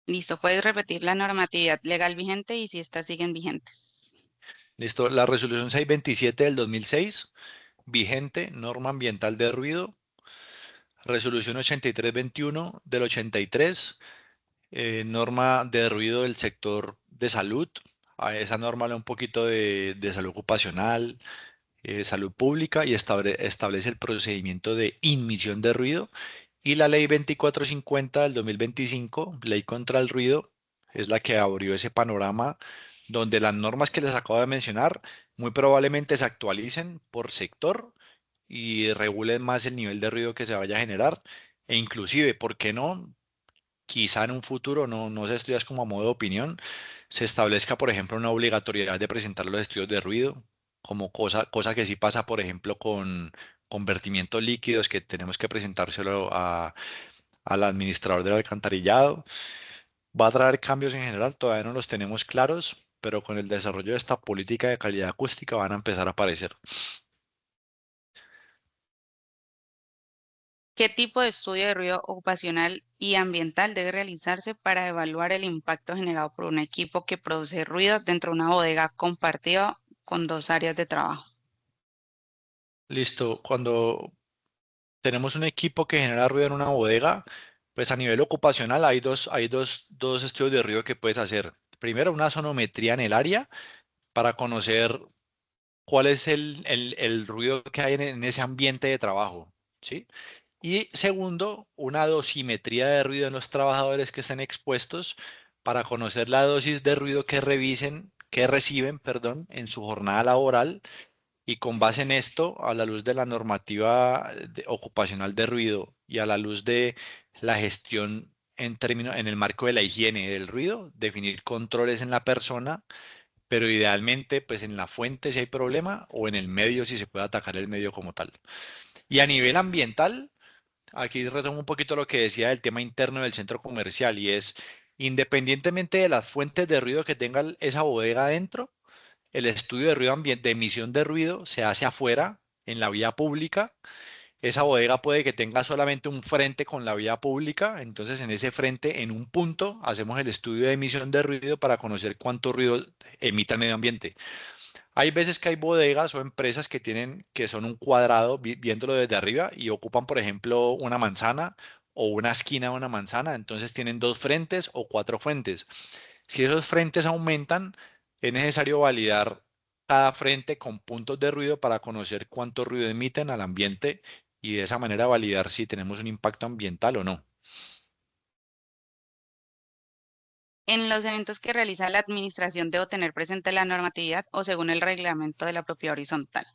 Listo, puedes repetir la normatividad legal vigente y si estas siguen vigentes. Listo. La resolución 627 del 2006, vigente, norma ambiental de ruido. Resolución 8321 del 83, norma de ruido del sector de salud, a esa norma habla un poquito de salud ocupacional, salud pública y establece el procedimiento de inmisión de ruido. Y la ley 2450 del 2025, ley contra el ruido, es la que abrió ese panorama donde las normas que les acabo de mencionar muy probablemente se actualicen por sector y regulen más el nivel de ruido que se vaya a generar. E inclusive, ¿por qué no? Quizá en un futuro, no sé, esto ya es como a modo de opinión, se establezca, por ejemplo, una obligatoriedad de presentar los estudios de ruido, como cosa que sí pasa, por ejemplo, con vertimientos líquidos, que tenemos que presentárselo al administrador del alcantarillado. Va a traer cambios en general, todavía no los tenemos claros, pero con el desarrollo de esta política de calidad acústica van a empezar a aparecer. ¿Qué tipo de estudio de ruido ocupacional y ambiental debe realizarse para evaluar el impacto generado por un equipo que produce ruido dentro de una bodega compartida con dos áreas de trabajo? Listo, cuando tenemos un equipo que genera ruido en una bodega, pues a nivel ocupacional hay dos estudios de ruido que puedes hacer. Primero, una sonometría en el área para conocer cuál es el ruido que hay en ese ambiente de trabajo, ¿sí? Y segundo, una dosimetría de ruido en los trabajadores que estén expuestos para conocer la dosis de ruido que reciben, perdón, en su jornada laboral y con base en esto, a la luz de la normativa ocupacional de ruido y a la luz de la gestión en el marco de la higiene del ruido, definir controles en la persona, pero idealmente pues en la fuente si hay problema o en el medio si se puede atacar el medio como tal. Y a nivel ambiental, aquí retomo un poquito lo que decía del tema interno del centro comercial y es, independientemente de las fuentes de ruido que tenga esa bodega adentro, el estudio de ruido de emisión de ruido se hace afuera, en la vía pública. Esa bodega puede que tenga solamente un frente con la vía pública, entonces en ese frente, en un punto, hacemos el estudio de emisión de ruido para conocer cuánto ruido emite el medio ambiente. Hay veces que hay bodegas o empresas que son un cuadrado viéndolo desde arriba y ocupan, por ejemplo, una manzana o una esquina de una manzana, entonces tienen dos frentes o cuatro frentes. Si esos frentes aumentan, es necesario validar cada frente con puntos de ruido para conocer cuánto ruido emiten al ambiente y de esa manera validar si tenemos un impacto ambiental o no. En los eventos que realiza la administración debo tener presente la normatividad o según el reglamento de la propiedad horizontal.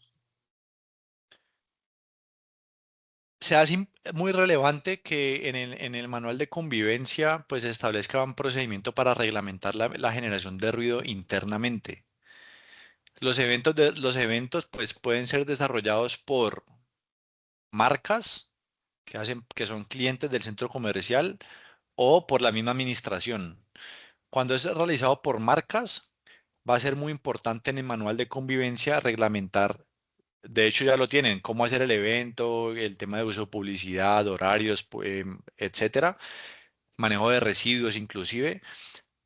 Se hace muy relevante que en el manual de convivencia pues se establezca un procedimiento para reglamentar la generación de ruido internamente. Los eventos pues pueden ser desarrollados por marcas que son clientes del centro comercial o por la misma administración. Cuando es realizado por marcas, va a ser muy importante en el manual de convivencia reglamentar. De hecho, ya lo tienen, cómo hacer el evento, el tema de uso de publicidad, horarios, etcétera, manejo de residuos inclusive,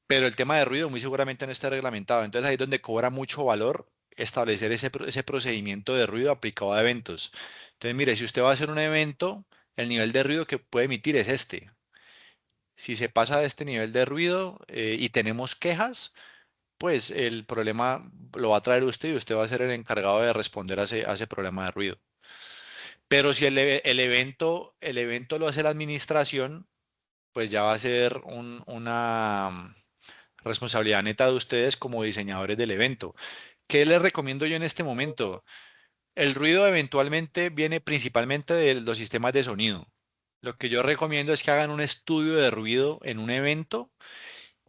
pero el tema de ruido muy seguramente no está reglamentado. Entonces ahí es donde cobra mucho valor establecer ese procedimiento de ruido aplicado a eventos. Entonces, mire, si usted va a hacer un evento, el nivel de ruido que puede emitir es este. Si se pasa de este nivel de ruido y tenemos quejas, pues el problema lo va a traer usted y usted va a ser el encargado de responder a ese problema de ruido. Pero si el evento lo hace la administración, pues ya va a ser una responsabilidad neta de ustedes como diseñadores del evento. ¿Qué les recomiendo yo en este momento? El ruido eventualmente viene principalmente de los sistemas de sonido. Lo que yo recomiendo es que hagan un estudio de ruido en un evento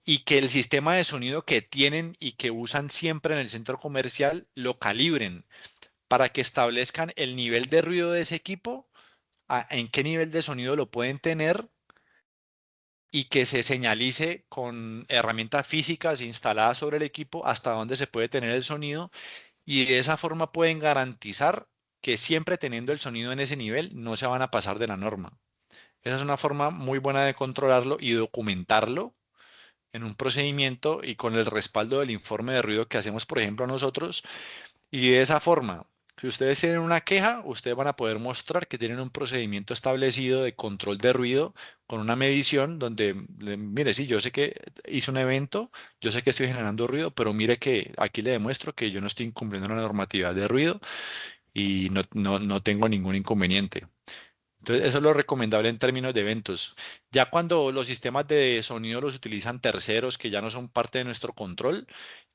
y que el sistema de sonido que tienen y que usan siempre en el centro comercial lo calibren para que establezcan el nivel de ruido de ese equipo, en qué nivel de sonido lo pueden tener y que se señalice con herramientas físicas instaladas sobre el equipo hasta dónde se puede tener el sonido y de esa forma pueden garantizar que siempre teniendo el sonido en ese nivel no se van a pasar de la norma. Esa es una forma muy buena de controlarlo y documentarlo en un procedimiento y con el respaldo del informe de ruido que hacemos, por ejemplo, nosotros. Y de esa forma, Si ustedes tienen una queja, ustedes van a poder mostrar que tienen un procedimiento establecido de control de ruido con una medición donde, mire, sí, yo sé que hice un evento, yo sé que estoy generando ruido, pero mire que aquí le demuestro que yo no estoy incumpliendo la normatividad de ruido y no tengo ningún inconveniente. Entonces, eso es lo recomendable en términos de eventos. Ya cuando los sistemas de sonido los utilizan terceros que ya no son parte de nuestro control,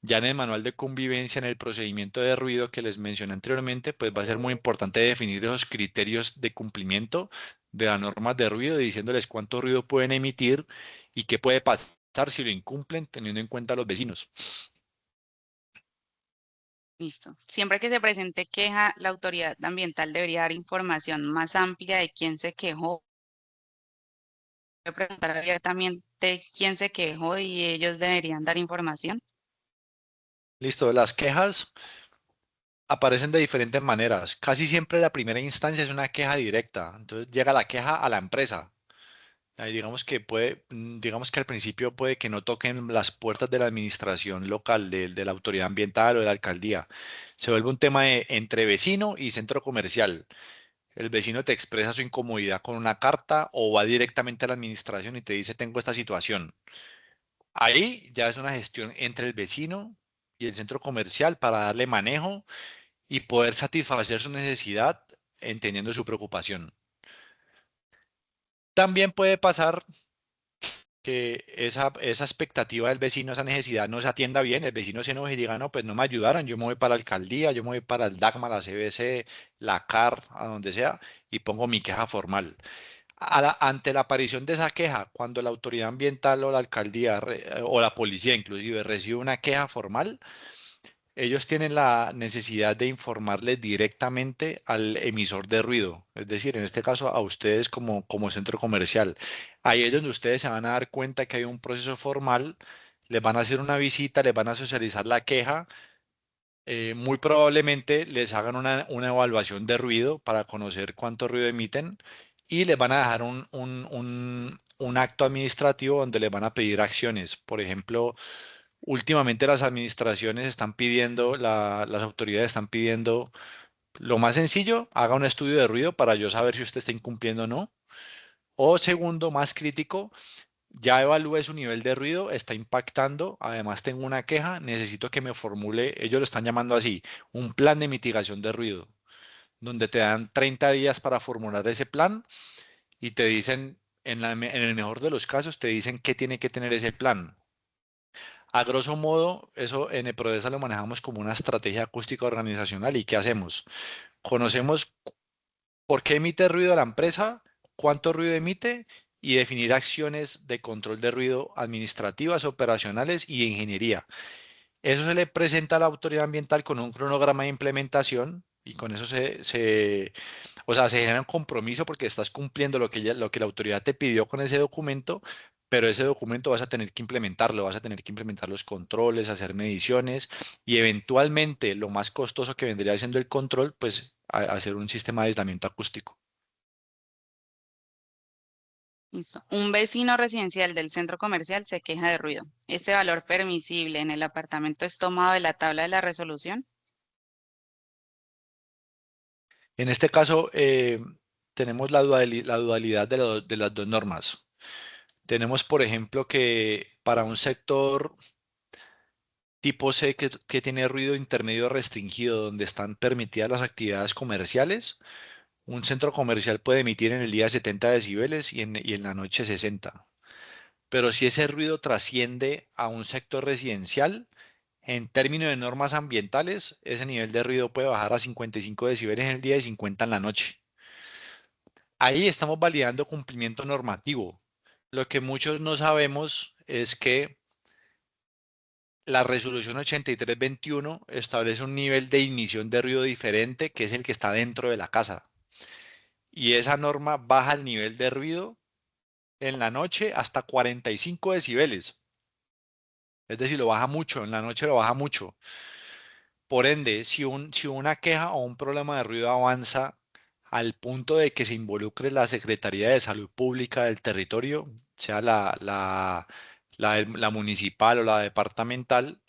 ya en el manual de convivencia, en el procedimiento de ruido que les mencioné anteriormente, pues va a ser muy importante definir esos criterios de cumplimiento de las normas de ruido, diciéndoles cuánto ruido pueden emitir y qué puede pasar si lo incumplen, teniendo en cuenta a los vecinos. Listo. Siempre que se presente queja, la autoridad ambiental debería dar información más amplia de quién se quejó. Voy a preguntar abiertamente quién se quejó y ellos deberían dar información. Listo, las quejas aparecen de diferentes maneras. Casi siempre la primera instancia es una queja directa. Entonces llega la queja a la empresa. Ahí digamos que al principio puede que no toquen las puertas de la administración local, de la autoridad ambiental o de la alcaldía. Se vuelve un tema entre vecino y centro comercial. El vecino te expresa su incomodidad con una carta o va directamente a la administración y te dice, tengo esta situación. Ahí ya es una gestión entre el vecino y el centro comercial para darle manejo y poder satisfacer su necesidad entendiendo su preocupación. También puede pasar que esa expectativa del vecino, esa necesidad no se atienda bien, el vecino se enoje y diga, no, pues no me ayudaron, yo me voy para la alcaldía, yo me voy para el DACMA, la CBC, la CAR, a donde sea, y pongo mi queja formal. Ante la aparición de esa queja, cuando la autoridad ambiental o la alcaldía o la policía inclusive recibe una queja formal, ellos tienen la necesidad de informarle directamente al emisor de ruido, es decir, en este caso a ustedes como centro comercial. Ahí es donde ustedes se van a dar cuenta que hay un proceso formal, les van a hacer una visita, les van a socializar la queja, muy probablemente les hagan una evaluación de ruido para conocer cuánto ruido emiten y les van a dejar un acto administrativo donde les van a pedir acciones. Por ejemplo, últimamente las administraciones están pidiendo, las autoridades están pidiendo lo más sencillo, haga un estudio de ruido para yo saber si usted está incumpliendo o no. O segundo, más crítico, ya evalúe su nivel de ruido, está impactando, además tengo una queja, necesito que me formule, ellos lo están llamando así, un plan de mitigación de ruido, donde te dan 30 días para formular ese plan y te dicen, en el mejor de los casos, te dicen qué tiene que tener ese plan. A grosso modo, eso en EPRODESA lo manejamos como una estrategia acústica organizacional. ¿Y qué hacemos? Conocemos por qué emite ruido la empresa, cuánto ruido emite y definir acciones de control de ruido administrativas, operacionales y de ingeniería. Eso se le presenta a la autoridad ambiental con un cronograma de implementación y con eso o sea, se genera un compromiso porque estás cumpliendo lo que la autoridad te pidió con ese documento, pero ese documento vas a tener que implementarlo, vas a tener que implementar los controles, hacer mediciones y eventualmente lo más costoso que vendría siendo el control, pues hacer un sistema de aislamiento acústico. Listo. Un vecino residencial del centro comercial se queja de ruido. ¿Este valor permisible en el apartamento es tomado de la tabla de la resolución? En este caso, tenemos la dualidad de las dos normas. Tenemos, por ejemplo, que para un sector tipo C que tiene ruido intermedio restringido, donde están permitidas las actividades comerciales, un centro comercial puede emitir en el día 70 decibeles y en la noche 60. Pero si ese ruido trasciende a un sector residencial, en términos de normas ambientales, ese nivel de ruido puede bajar a 55 decibeles en el día y 50 en la noche. Ahí estamos validando cumplimiento normativo. Lo que muchos no sabemos es que la resolución 8321 establece un nivel de emisión de ruido diferente que es el que está dentro de la casa. Y esa norma baja el nivel de ruido en la noche hasta 45 decibeles. Es decir, lo baja mucho, en la noche lo baja mucho. Por ende, si una queja o un problema de ruido avanza al punto de que se involucre la Secretaría de Salud Pública del territorio, sea la municipal o la departamental,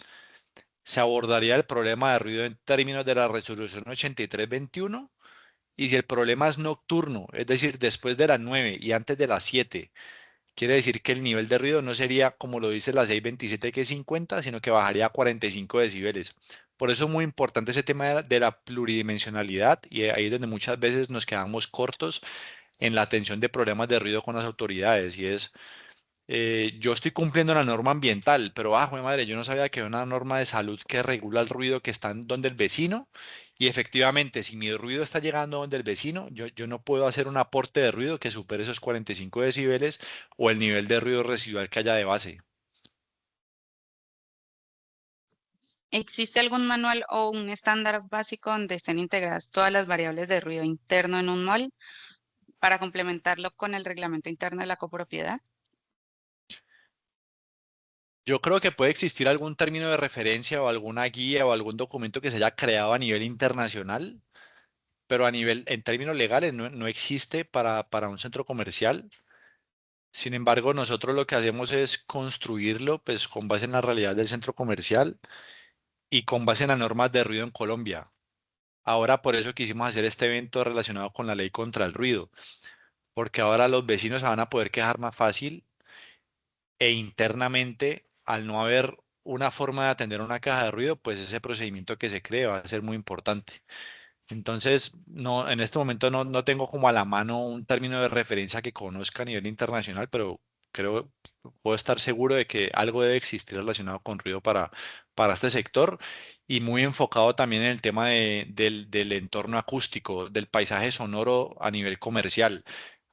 se abordaría el problema de ruido en términos de la resolución 8321. Y si el problema es nocturno, es decir, después de las 9 y antes de las 7, quiere decir que el nivel de ruido no sería como lo dice la 627 que es 50, sino que bajaría a 45 decibeles. Por eso es muy importante ese tema de la pluridimensionalidad y ahí es donde muchas veces nos quedamos cortos en la atención de problemas de ruido con las autoridades. Y es, yo estoy cumpliendo la norma ambiental, pero, jue madre, yo no sabía que había una norma de salud que regula el ruido que está en donde el vecino. Y efectivamente, si mi ruido está llegando donde el vecino, yo no puedo hacer un aporte de ruido que supere esos 45 decibeles o el nivel de ruido residual que haya de base. ¿Existe algún manual o un estándar básico donde estén integradas todas las variables de ruido interno en un mall para complementarlo con el reglamento interno de la copropiedad? Yo creo que puede existir algún término de referencia o alguna guía o algún documento que se haya creado a nivel internacional, pero a nivel, en términos legales, no existe para un centro comercial. Sin embargo, nosotros lo que hacemos es construirlo, pues, con base en la realidad del centro comercial y con base en las normas de ruido en Colombia. Ahora, por eso quisimos hacer este evento relacionado con la ley contra el ruido, porque ahora los vecinos se van a poder quejar más fácil e internamente, al no haber una forma de atender una caja de ruido, pues ese procedimiento que se cree va a ser muy importante. Entonces, no, en este momento no tengo como a la mano un término de referencia que conozca a nivel internacional, pero creo, puedo estar seguro de que algo debe existir relacionado con ruido para este sector y muy enfocado también en el tema del entorno acústico, del paisaje sonoro a nivel comercial.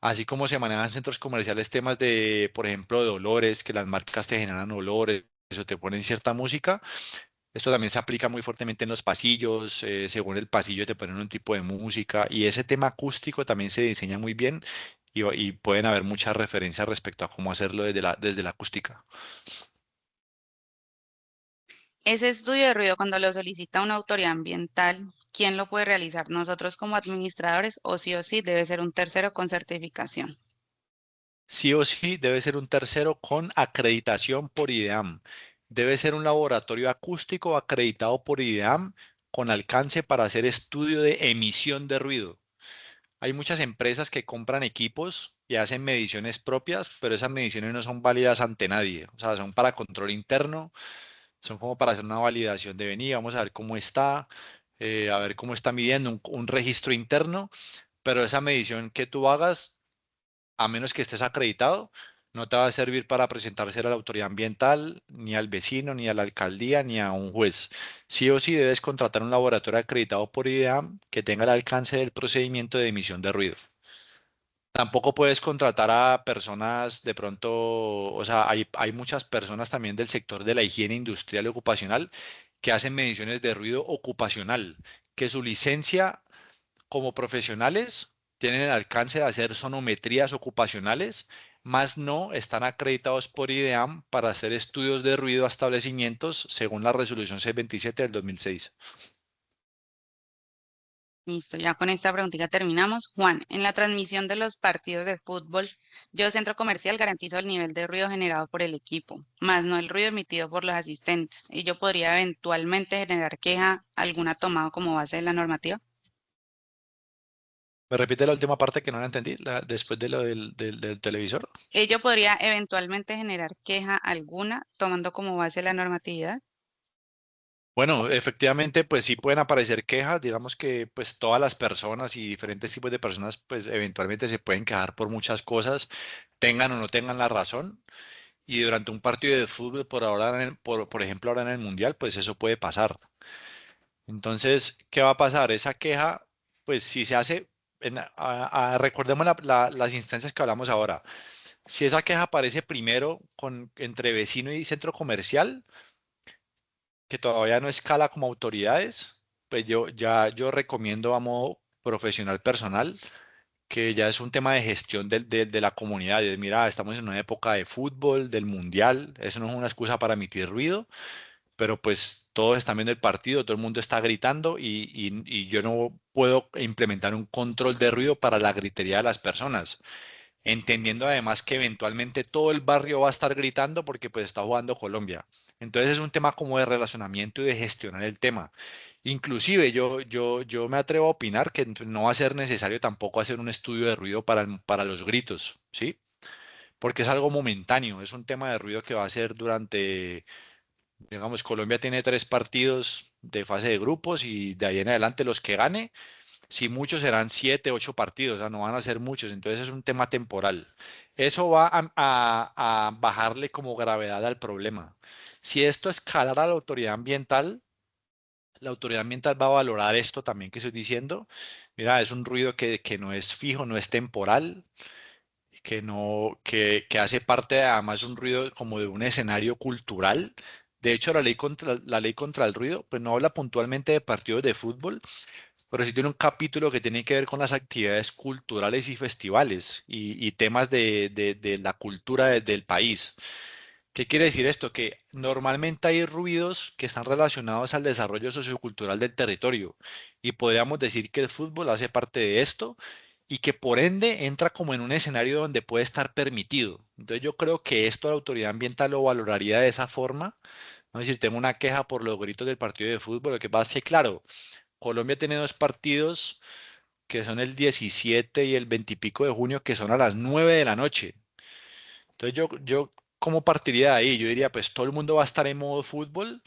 Así como se manejan en centros comerciales temas de, por ejemplo, de olores, que las marcas te generan olores, eso te ponen cierta música. Esto también se aplica muy fuertemente en los pasillos, según el pasillo te ponen un tipo de música y ese tema acústico también se diseña muy bien y pueden haber muchas referencias respecto a cómo hacerlo desde la acústica. Ese estudio de ruido, cuando lo solicita una autoridad ambiental, ¿quién lo puede realizar? ¿Nosotros como administradores o sí debe ser un tercero con certificación? Sí o sí debe ser un tercero con acreditación por IDEAM. Debe ser un laboratorio acústico acreditado por IDEAM con alcance para hacer estudio de emisión de ruido. Hay muchas empresas que compran equipos y hacen mediciones propias, pero esas mediciones no son válidas ante nadie. O sea, son para control interno, son como para hacer una validación de venir, vamos a ver cómo está, a ver cómo está midiendo un registro interno, pero esa medición que tú hagas, a menos que estés acreditado, no te va a servir para presentarse a la autoridad ambiental, ni al vecino, ni a la alcaldía, ni a un juez. Sí o sí debes contratar un laboratorio acreditado por IDEAM que tenga el alcance del procedimiento de emisión de ruido. Tampoco puedes contratar a personas de pronto, o sea, hay muchas personas también del sector de la higiene industrial y ocupacional que hacen mediciones de ruido ocupacional, que su licencia como profesionales tienen el alcance de hacer sonometrías ocupacionales, más no están acreditados por IDEAM para hacer estudios de ruido a establecimientos según la resolución 627 del 2006. Listo, ya con esta preguntita terminamos. Juan, en la transmisión de los partidos de fútbol, yo centro comercial garantizo el nivel de ruido generado por el equipo, más no el ruido emitido por los asistentes. Y yo podría eventualmente generar queja alguna tomado como base de la normativa. ¿Me repite la última parte que no la entendí? Después de lo del televisor. Ello podría eventualmente generar queja alguna tomando como base la normatividad. Bueno, efectivamente, pues sí pueden aparecer quejas, digamos que pues todas las personas y diferentes tipos de personas pues eventualmente se pueden quejar por muchas cosas, tengan o no tengan la razón, y durante un partido de fútbol, por ahora, por ejemplo, ahora en el Mundial, pues eso puede pasar. Entonces, ¿qué va a pasar? Esa queja, pues si se hace, recordemos las instancias que hablamos ahora, si esa queja aparece primero entre vecino y centro comercial, que todavía no escala como autoridades, pues yo recomiendo a modo profesional personal que ya es un tema de gestión de la comunidad. Y es, mira, estamos en una época de fútbol, del mundial, eso no es una excusa para emitir ruido, pero pues todos están viendo el partido, todo el mundo está gritando y yo no puedo implementar un control de ruido para la gritería de las personas, entendiendo además que eventualmente todo el barrio va a estar gritando porque pues está jugando Colombia. Entonces es un tema como de relacionamiento y de gestionar el tema. Inclusive yo me atrevo a opinar que no va a ser necesario tampoco hacer un estudio de ruido para los gritos, ¿sí? Porque es algo momentáneo, es un tema de ruido que va a ser durante, digamos, Colombia tiene 3 partidos de fase de grupos y de ahí en adelante los que gane, si muchos serán 7, 8 partidos, o sea, no van a ser muchos, entonces es un tema temporal. Eso va a bajarle como gravedad al problema. Si esto escalara a la autoridad ambiental va a valorar esto también que estoy diciendo. Mira, es un ruido que no es fijo, no es temporal, que no, que hace parte además un ruido como de un escenario cultural. De hecho, la ley contra el ruido, pues no habla puntualmente de partidos de fútbol, pero sí tiene un capítulo que tiene que ver con las actividades culturales y festivales y temas de la cultura del país. ¿Qué quiere decir esto? Que normalmente hay ruidos que están relacionados al desarrollo sociocultural del territorio y podríamos decir que el fútbol hace parte de esto y que por ende entra como en un escenario donde puede estar permitido. Entonces yo creo que esto la autoridad ambiental lo valoraría de esa forma. No es decir, tengo una queja por los gritos del partido de fútbol, lo que pasa es que, claro, Colombia tiene 2 partidos que son el 17 y el 20 y pico de junio, que son a las 9 de la noche. Entonces yo ¿cómo partiría de ahí? Yo diría, pues todo el mundo va a estar en modo fútbol,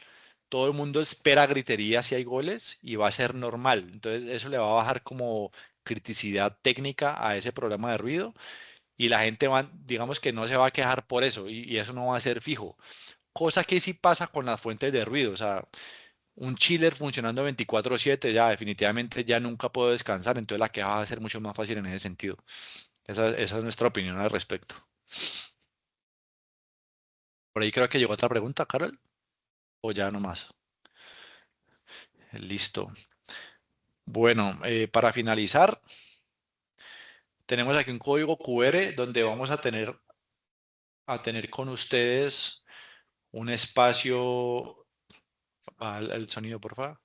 todo el mundo espera gritería si hay goles y va a ser normal. Entonces eso le va a bajar como criticidad técnica a ese problema de ruido y la gente va, digamos que no se va a quejar por eso y eso no va a ser fijo. Cosa que sí pasa con las fuentes de ruido, o sea, un chiller funcionando 24/7 ya definitivamente ya nunca puedo descansar, entonces la queja va a ser mucho más fácil en ese sentido. Esa es nuestra opinión al respecto. Por ahí creo que llegó otra pregunta, Carol, o ya no más. Listo. Bueno, para finalizar, tenemos aquí un código QR donde vamos a tener con ustedes un espacio, el sonido, por favor.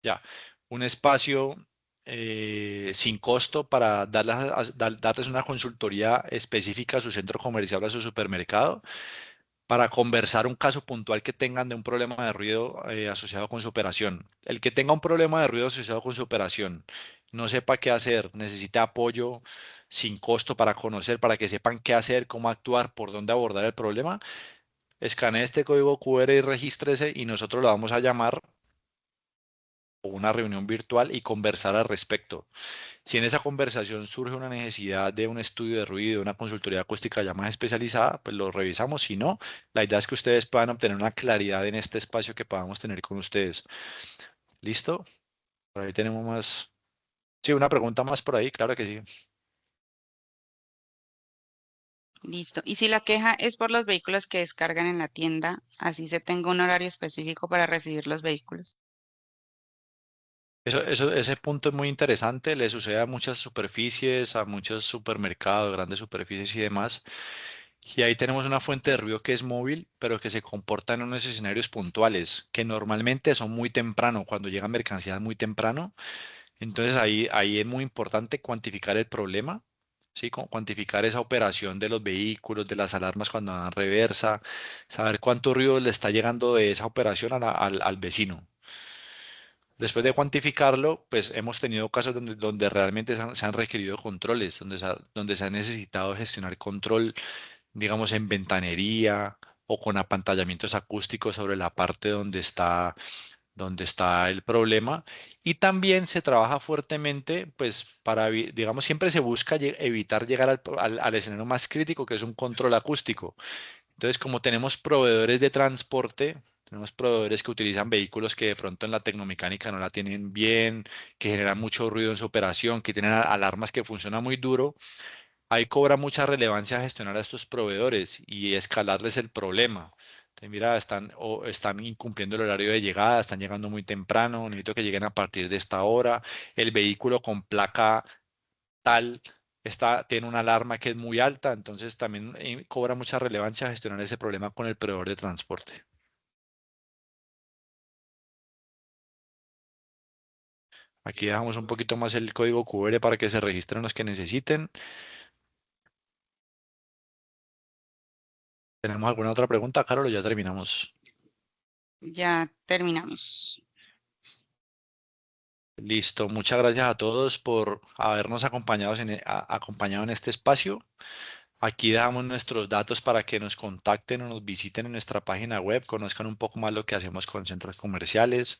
Ya, un espacio sin costo para darles una consultoría específica a su centro comercial, a su supermercado, para conversar un caso puntual que tengan de un problema de ruido asociado con su operación. El que tenga un problema de ruido asociado con su operación, no sepa qué hacer, necesita apoyo sin costo para conocer, para que sepan qué hacer, cómo actuar, por dónde abordar el problema, escanee este código QR y regístrese y nosotros lo vamos a llamar o una reunión virtual y conversar al respecto. Si en esa conversación surge una necesidad de un estudio de ruido, una consultoría acústica ya más especializada, pues lo revisamos. Si no, la idea es que ustedes puedan obtener una claridad en este espacio que podamos tener con ustedes. ¿Listo? Por ahí tenemos más. Sí, una pregunta más por ahí, claro que sí. Listo. Y si la queja es por los vehículos que descargan en la tienda, así se tenga un horario específico para recibir los vehículos. Ese punto es muy interesante, le sucede a muchas superficies, a muchos supermercados, grandes superficies y demás. Y ahí tenemos una fuente de ruido que es móvil, pero que se comporta en unos escenarios puntuales, que normalmente son muy temprano, cuando llegan mercancías muy temprano. Entonces ahí es muy importante cuantificar el problema, ¿sí? Cuantificar esa operación de los vehículos, de las alarmas cuando dan reversa, saber cuánto ruido le está llegando de esa operación al vecino. Después de cuantificarlo, pues hemos tenido casos donde realmente se han requerido controles, donde se ha necesitado gestionar control, digamos, en ventanería o con apantallamientos acústicos sobre la parte donde está el problema. Y también se trabaja fuertemente, pues, digamos, siempre se busca evitar llegar al escenario más crítico, que es un control acústico. Entonces, como tenemos proveedores de transporte, tenemos proveedores que utilizan vehículos que de pronto en la tecnomecánica no la tienen bien, que generan mucho ruido en su operación, que tienen alarmas que funcionan muy duro, ahí cobra mucha relevancia gestionar a estos proveedores y escalarles el problema. Entonces, mira, están incumpliendo el horario de llegada, están llegando muy temprano, necesito que lleguen a partir de esta hora, el vehículo con placa tal tiene una alarma que es muy alta, entonces también cobra mucha relevancia gestionar ese problema con el proveedor de transporte. Aquí dejamos un poquito más el código QR para que se registren los que necesiten. ¿Tenemos alguna otra pregunta, Carol? O ya terminamos. Ya terminamos. Listo, muchas gracias a todos por habernos acompañado en este espacio. Aquí dejamos nuestros datos para que nos contacten o nos visiten en nuestra página web, conozcan un poco más lo que hacemos con centros comerciales.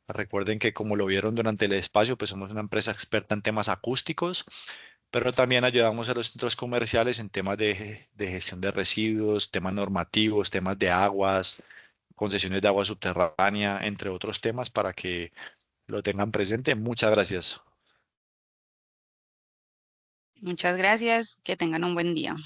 Recuerden que como lo vieron durante el espacio, pues somos una empresa experta en temas acústicos, pero también ayudamos a los centros comerciales en temas de gestión de residuos, temas normativos, temas de aguas, concesiones de agua subterránea, entre otros temas para que lo tengan presente. Muchas gracias. Muchas gracias. Que tengan un buen día.